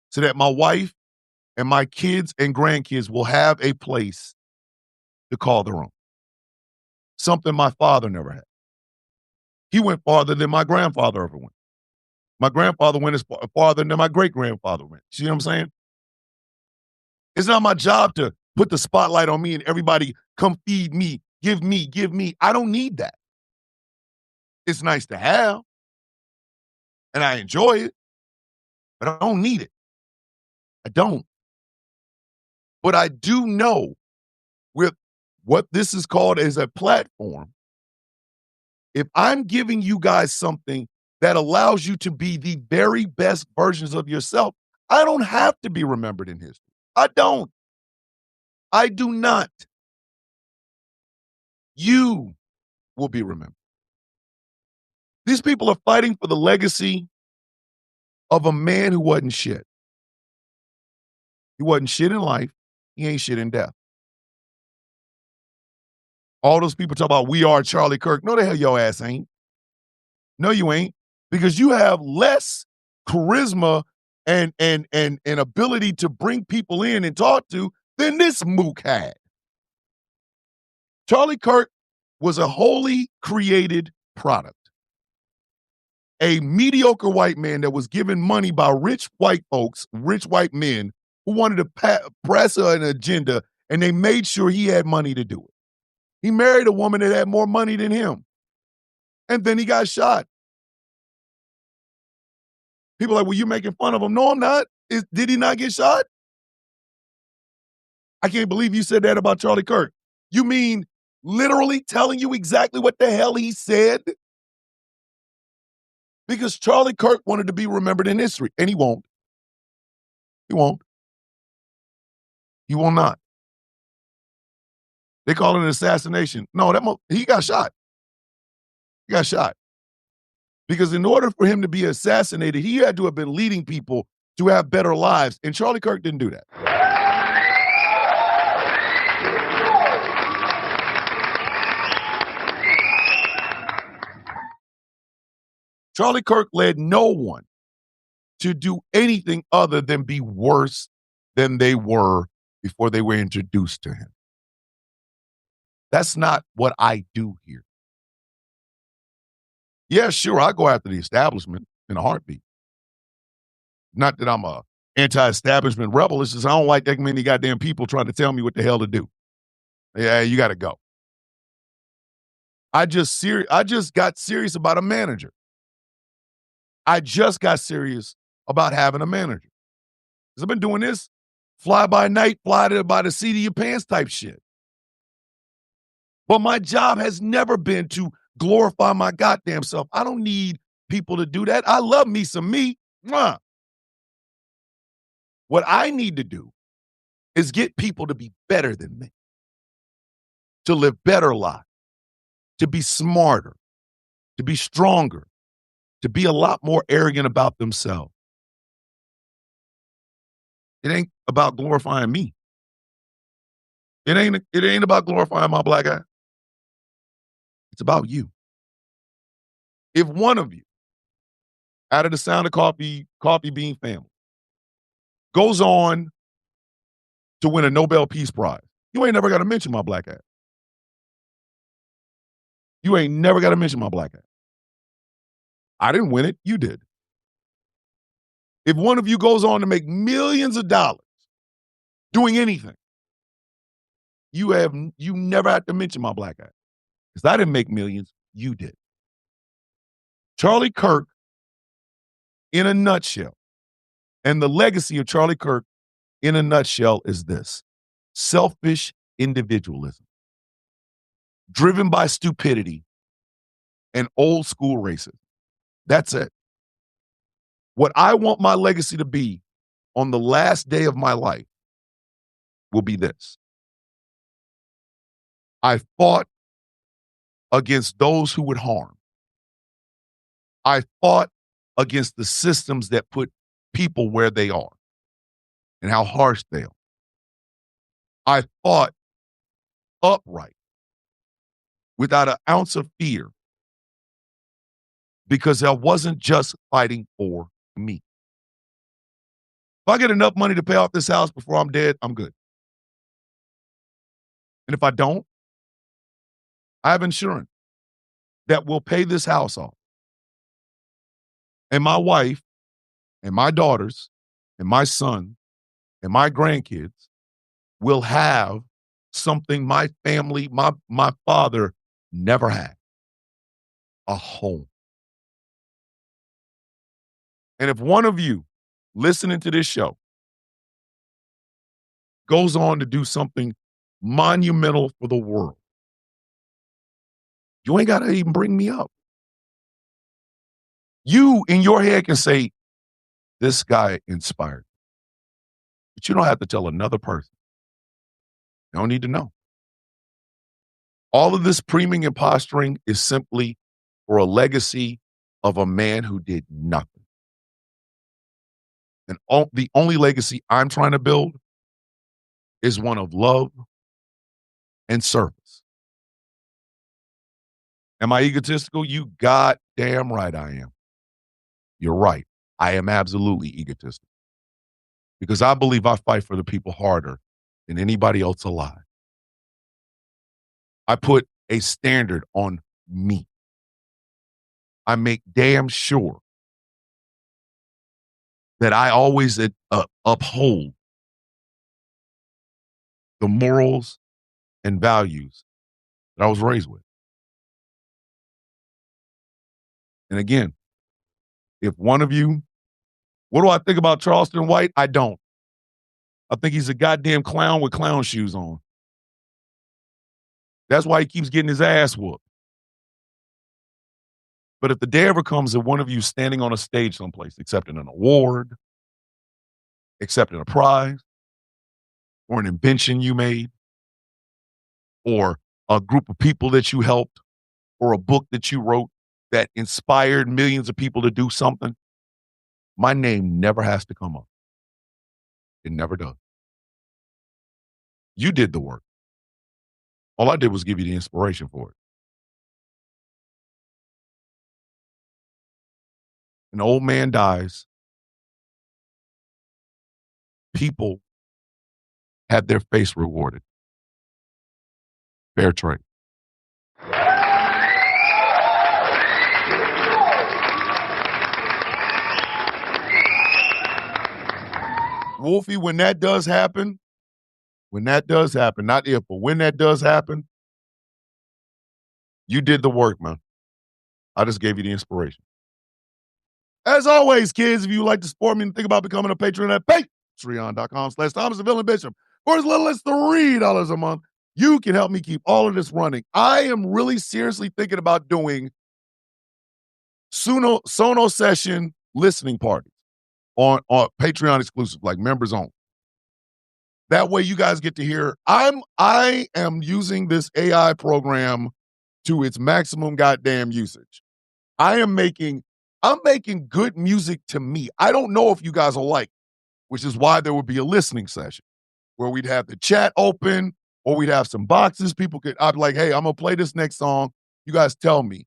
so that my wife and my kids and grandkids will have a place to call their own. Something my father never had. He went farther than my grandfather ever went. My grandfather went as farther than my great-grandfather went. See what I'm saying? It's not my job to put the spotlight on me and everybody come feed me, give me, give me. I don't need that. It's nice to have, and I enjoy it, but I don't need it. I don't. But I do know with what this is called as a platform, if I'm giving you guys something that allows you to be the very best versions of yourself, I don't have to be remembered in history. I don't. I do not. You will be remembered. These people are fighting for the legacy of a man who wasn't shit. He wasn't shit in life. He ain't shit in death. All those people talk about we are Charlie Kirk. No, the hell your ass ain't. No, you ain't. Because you have less charisma and ability to bring people in and talk to than this mook had. Charlie Kirk was a wholly created product. a mediocre white man that was given money by rich white folks, rich white men who wanted to press an agenda, and they made sure he had money to do it. He married a woman that had more money than him. And then he got shot. People are like, well, you're making fun of him. No, I'm not. Did he not get shot? I can't believe you said that about Charlie Kirk. You mean literally telling you exactly what the hell he said? Because Charlie Kirk wanted to be remembered in history, and he won't. He won't. He will not. They call it an assassination. No, he got shot. He got shot. Because in order for him to be assassinated, he had to have been leading people to have better lives, and Charlie Kirk didn't do that. Charlie Kirk led no one to do anything other than be worse than they were before they were introduced to him. That's not what I do here. Yeah, sure, I go after the establishment in a heartbeat. Not that I'm a anti-establishment rebel. It's just I don't like that many goddamn people trying to tell me what the hell to do. Yeah, you got to go. I just got serious about a manager. I just got serious about having a manager. Because I've been doing this fly by night, fly by the seat of your pants type shit. But my job has never been to glorify my goddamn self. I don't need people to do that. I love me some me. Mwah. What I need to do is get people to be better than me, to live better lives, to be smarter, to be stronger, to be a lot more arrogant about themselves. It ain't about glorifying me. It ain't about glorifying my black guy. It's about you. If one of you, out of the Sound of Coffee Bean family, goes on to win a Nobel Peace Prize, you ain't never got to mention my black ass. You ain't never got to mention my black ass. I didn't win it. You did. If one of you goes on to make millions of dollars doing anything, you never have to mention my black ass. Because I didn't make millions. You did. Charlie Kirk, in a nutshell, and the legacy of Charlie Kirk, in a nutshell, is this: selfish individualism, driven by stupidity and old school racism. That's it. What I want my legacy to be on the last day of my life will be this: I fought against those who would harm. I fought against the systems that put people where they are and how harsh they are. I fought upright without an ounce of fear because I wasn't just fighting for me. If I get enough money to pay off this house before I'm dead, I'm good. And if I don't, I have insurance that will pay this house off. And my wife and my daughters and my son and my grandkids will have something my family, my father never had: a home. And if one of you listening to this show goes on to do something monumental for the world, you ain't got to even bring me up. You, in your head, can say, this guy inspired. But you don't have to tell another person. You don't need to know. All of this priming and posturing is simply for a legacy of a man who did nothing. And the only legacy I'm trying to build is one of love and service. Am I egotistical? You goddamn right I am. You're right. I am absolutely egotistical. Because I believe I fight for the people harder than anybody else alive. I put a standard on me. I make damn sure that I always uphold the morals and values that I was raised with. And again, if one of you, what do I think about Charleston White? I don't. I think he's a goddamn clown with clown shoes on. That's why he keeps getting his ass whooped. But if the day ever comes that one of you standing on a stage someplace, accepting an award, accepting a prize, or an invention you made, or a group of people that you helped, or a book that you wrote that inspired millions of people to do something, my name never has to come up. It never does. You did the work. All I did was give you the inspiration for it. An old man dies. People had their face rewarded. Fair trade. Wolfie, when that does happen, not if, but when that does happen, you did the work, man. I just gave you the inspiration. As always, kids, if you would like to support me and think about becoming a patron at patreon.com/Thomas the Villain Bishop, for as little as $3 a month, you can help me keep all of this running. I am really seriously thinking about doing Sono session listening parties on Patreon exclusive, like members only. That way you guys get to hear. I am using this AI program to its maximum goddamn usage. I'm making good music to me. I don't know if you guys will like, which is why there would be a listening session where we'd have the chat open, or we'd have some boxes. I'd be like, hey, I'm gonna play this next song. You guys tell me.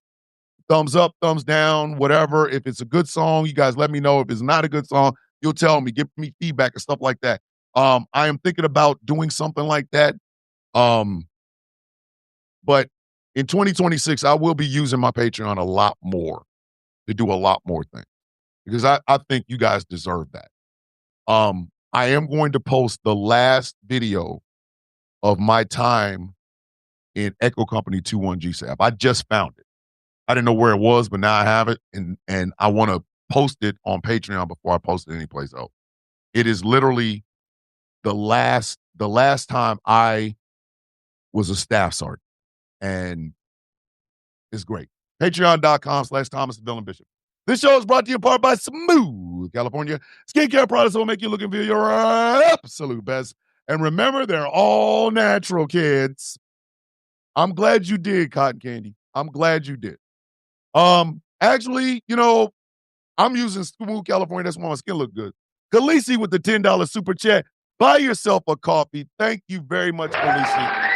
Thumbs up, thumbs down, whatever. If it's a good song, you guys let me know. If it's not a good song, you'll tell me, give me feedback and stuff like that. I am thinking about doing something like that. But in 2026, I will be using my Patreon a lot more to do a lot more things, because I think you guys deserve that. I am going to post the last video of my time in Echo Company 21 GSAP. I just found it. I didn't know where it was, but now I have it, and I want to post it on Patreon before I post it anyplace else. It is literally the last time I was a staff sergeant, and it's great. Patreon.com/Thomas the Villain Bishop. This show is brought to you in part by Smooth California skincare products that will make you look and feel your absolute best. And remember, they're all natural, kids. I'm glad you did, Cotton Candy. I'm glad you did. Actually, I'm using Smooth California. That's why my skin look good. Khaleesi with the $10 super chat. Buy yourself a coffee. Thank you very much, Khaleesi.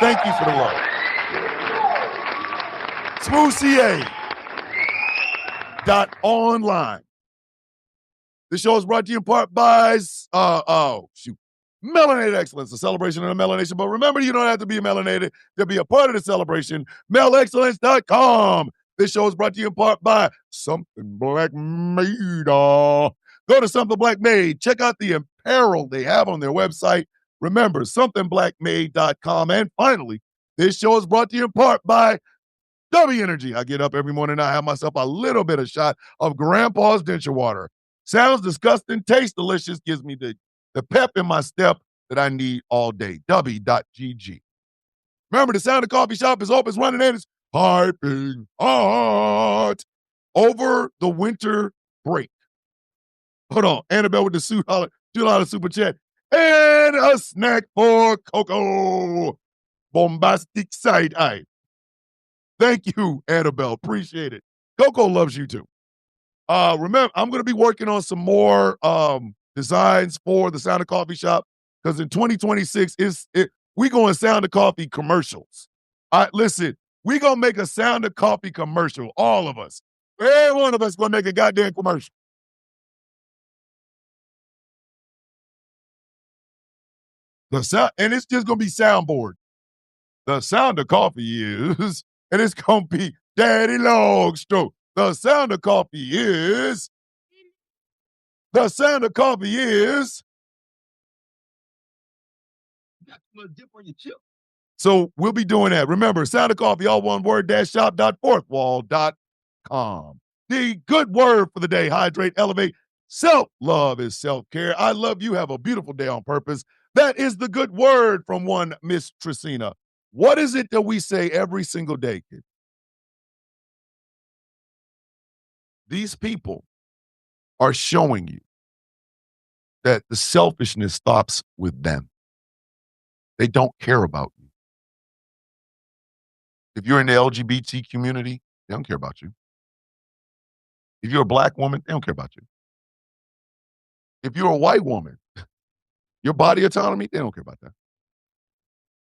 Thank you for the love. SmoothCA.online. This show is brought to you in part by Melanated Excellence, a celebration of the melanation. But remember, you don't have to be melanated to be a part of the celebration. MELExcellence.com. This show is brought to you in part by Something Black Made. Go to Something Black Made. Check out the apparel they have on their website. Remember, somethingblackmade.com. And finally, this show is brought to you in part by W Energy. I get up every morning and I have myself a little bit of shot of Grandpa's denture water. Sounds disgusting, tastes delicious, gives me the pep in my step that I need all day. W.GG. Remember, the Sound of Coffee Shop is open, it's running, and it's piping hot over the winter break. Hold on. Annabelle with the $2 super chat. And a snack for Coco. Bombastic side eye. Thank you, Annabelle. Appreciate it. Coco loves you too. Remember, I'm going to be working on some more designs for the Sound of Coffee Shop, because in 2026, we going Sound of Coffee commercials. Listen, we going to make a Sound of Coffee commercial, all of us. Every one of us going to make a goddamn commercial. And it's just going to be soundboard. The Sound of Coffee is, and it's going to be Daddy Longstroke. The sound of coffee is. The sound of coffee is. So we'll be doing that. Remember, Sound of Coffee, all one word, shop.fourthwall.com. The good word for the day: hydrate, elevate. Self-love is self-care. I love you. Have a beautiful day on purpose. That is the good word from one Miss Tracina. What is it that we say every single day, kid? These people are showing you that the selfishness stops with them. They don't care about you. If you're in the LGBT community, they don't care about you. If you're a black woman, they don't care about you. If you're a white woman, your body autonomy, they don't care about that.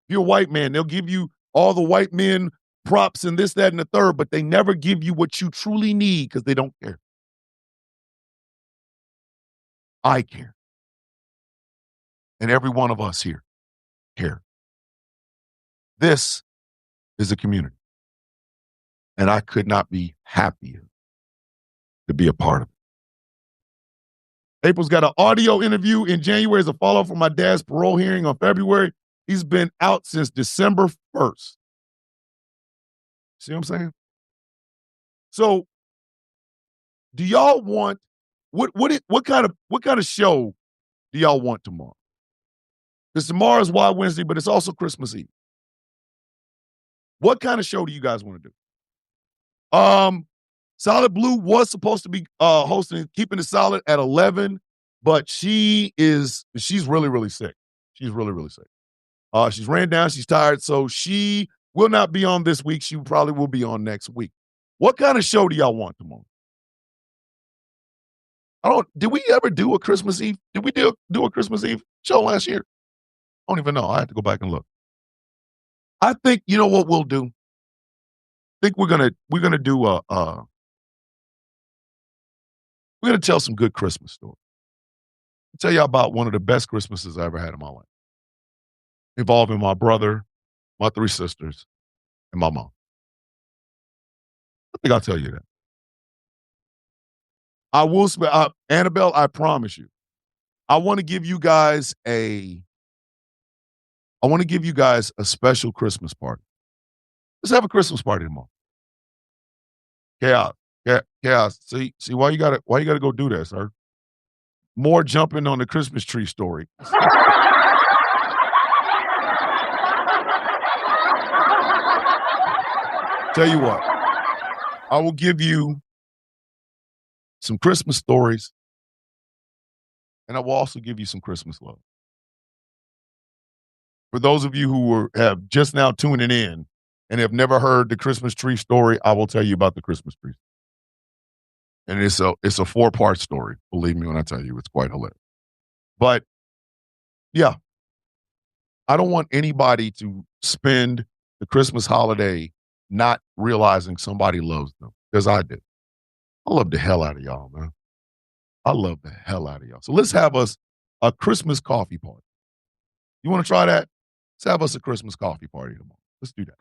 If you're a white man, they'll give you all the white men props and this, that, and the third, but they never give you what you truly need because they don't care. I care. And every one of us here care. This is a community. And I could not be happier to be a part of it. April's got an audio interview in January as a follow-up from my dad's parole hearing on February. He's been out since December 1st. See what I'm saying? So, do y'all want what kind of show do y'all want tomorrow? Because tomorrow is Wild Wednesday, but it's also Christmas Eve. What kind of show do you guys want to do? Solid Blue was supposed to be hosting Keeping It Solid at 11, but she's really, really sick. She's really, really sick. She's ran down. She's tired. So she will not be on this week. She probably will be on next week. What kind of show do y'all want tomorrow? Did we ever do a Christmas Eve? Did we do a Christmas Eve show last year? I don't even know. I have to go back and look. I think, you know what we'll do? I think we're gonna do we're gonna tell some good Christmas stories. I'll tell you about one of the best Christmases I ever had in my life, involving my brother, my 3 sisters, and my mom. I think I'll tell you that. I will Annabelle, I promise you. I want to give you guys a special Christmas party. Let's have a Christmas party tomorrow. Chaos. See why you gotta go do that, sir? More jumping on the Christmas tree story. Tell you what, I will give you some Christmas stories, and I will also give you some Christmas love. For those of you who have just now tuning in and have never heard the Christmas tree story, I will tell you about the Christmas tree. And it's a 4-part story. Believe me when I tell you, it's quite hilarious. But yeah, I don't want anybody to spend the Christmas holiday not realizing somebody loves them, because I did. I love the hell out of y'all, man. I love the hell out of y'all. So let's have us a Christmas coffee party. You want to try that? Let's have us a Christmas coffee party tomorrow. Let's do that.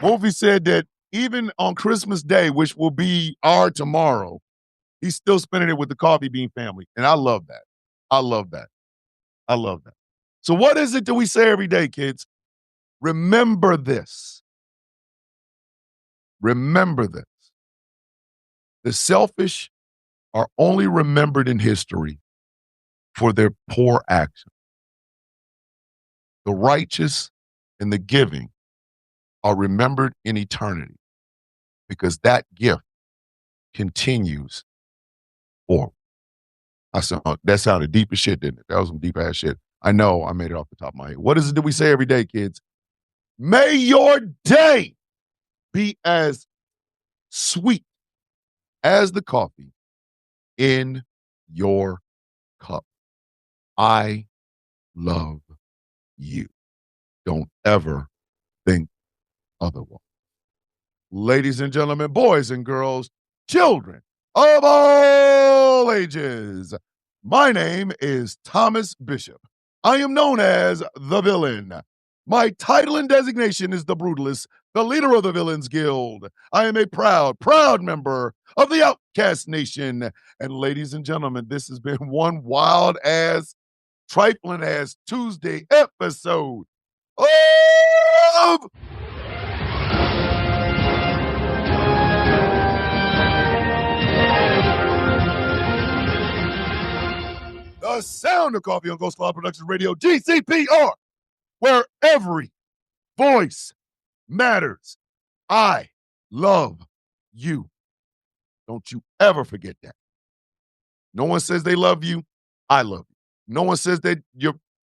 Wolfie said that even on Christmas Day, which will be our tomorrow, he's still spending it with the Coffee Bean family. And I love that. I love that. I love that. So what is it that we say every day, kids? Remember this. Remember this. The selfish are only remembered in history for their poor actions. The righteous and the giving are remembered in eternity because that gift continues forward. That sounded deep as shit, didn't it? That was some deep ass shit. I know I made it off the top of my head. What is it that we say every day, kids? May your day be as sweet as the coffee in your cup. I love you. Don't ever think otherwise. Ladies and gentlemen, boys and girls, children of all ages, my name is Thomas Bishop. I am known as the villain. My title and designation is the Brutalist, the leader of the Villains Guild. I am a proud member of the Outcast Nation. And ladies and gentlemen, this has been one wild-ass, trifling-ass Tuesday episode of The Sound of Coffee on Ghostclaw Productions Radio, GCPR, where every voice matters. I love you. Don't you ever forget that. No one says they love you. I love you. No one says that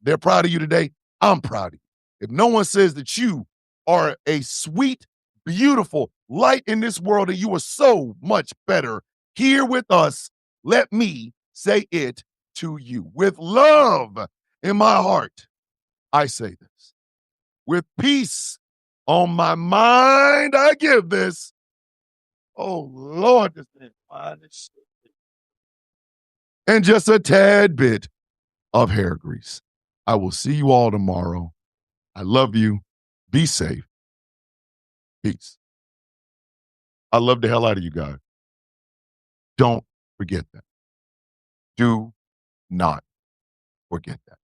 they're proud of you today. I'm proud of you. If no one says that you are a sweet, beautiful light in this world and you are so much better here with us, let me say it to you. With love in my heart, I say this. With peace on my mind, I give this. Oh, Lord, this man fine as shit. And just a tad bit of hair grease. I will see you all tomorrow. I love you. Be safe. Peace. I love the hell out of you guys. Don't forget that. Do not forget that.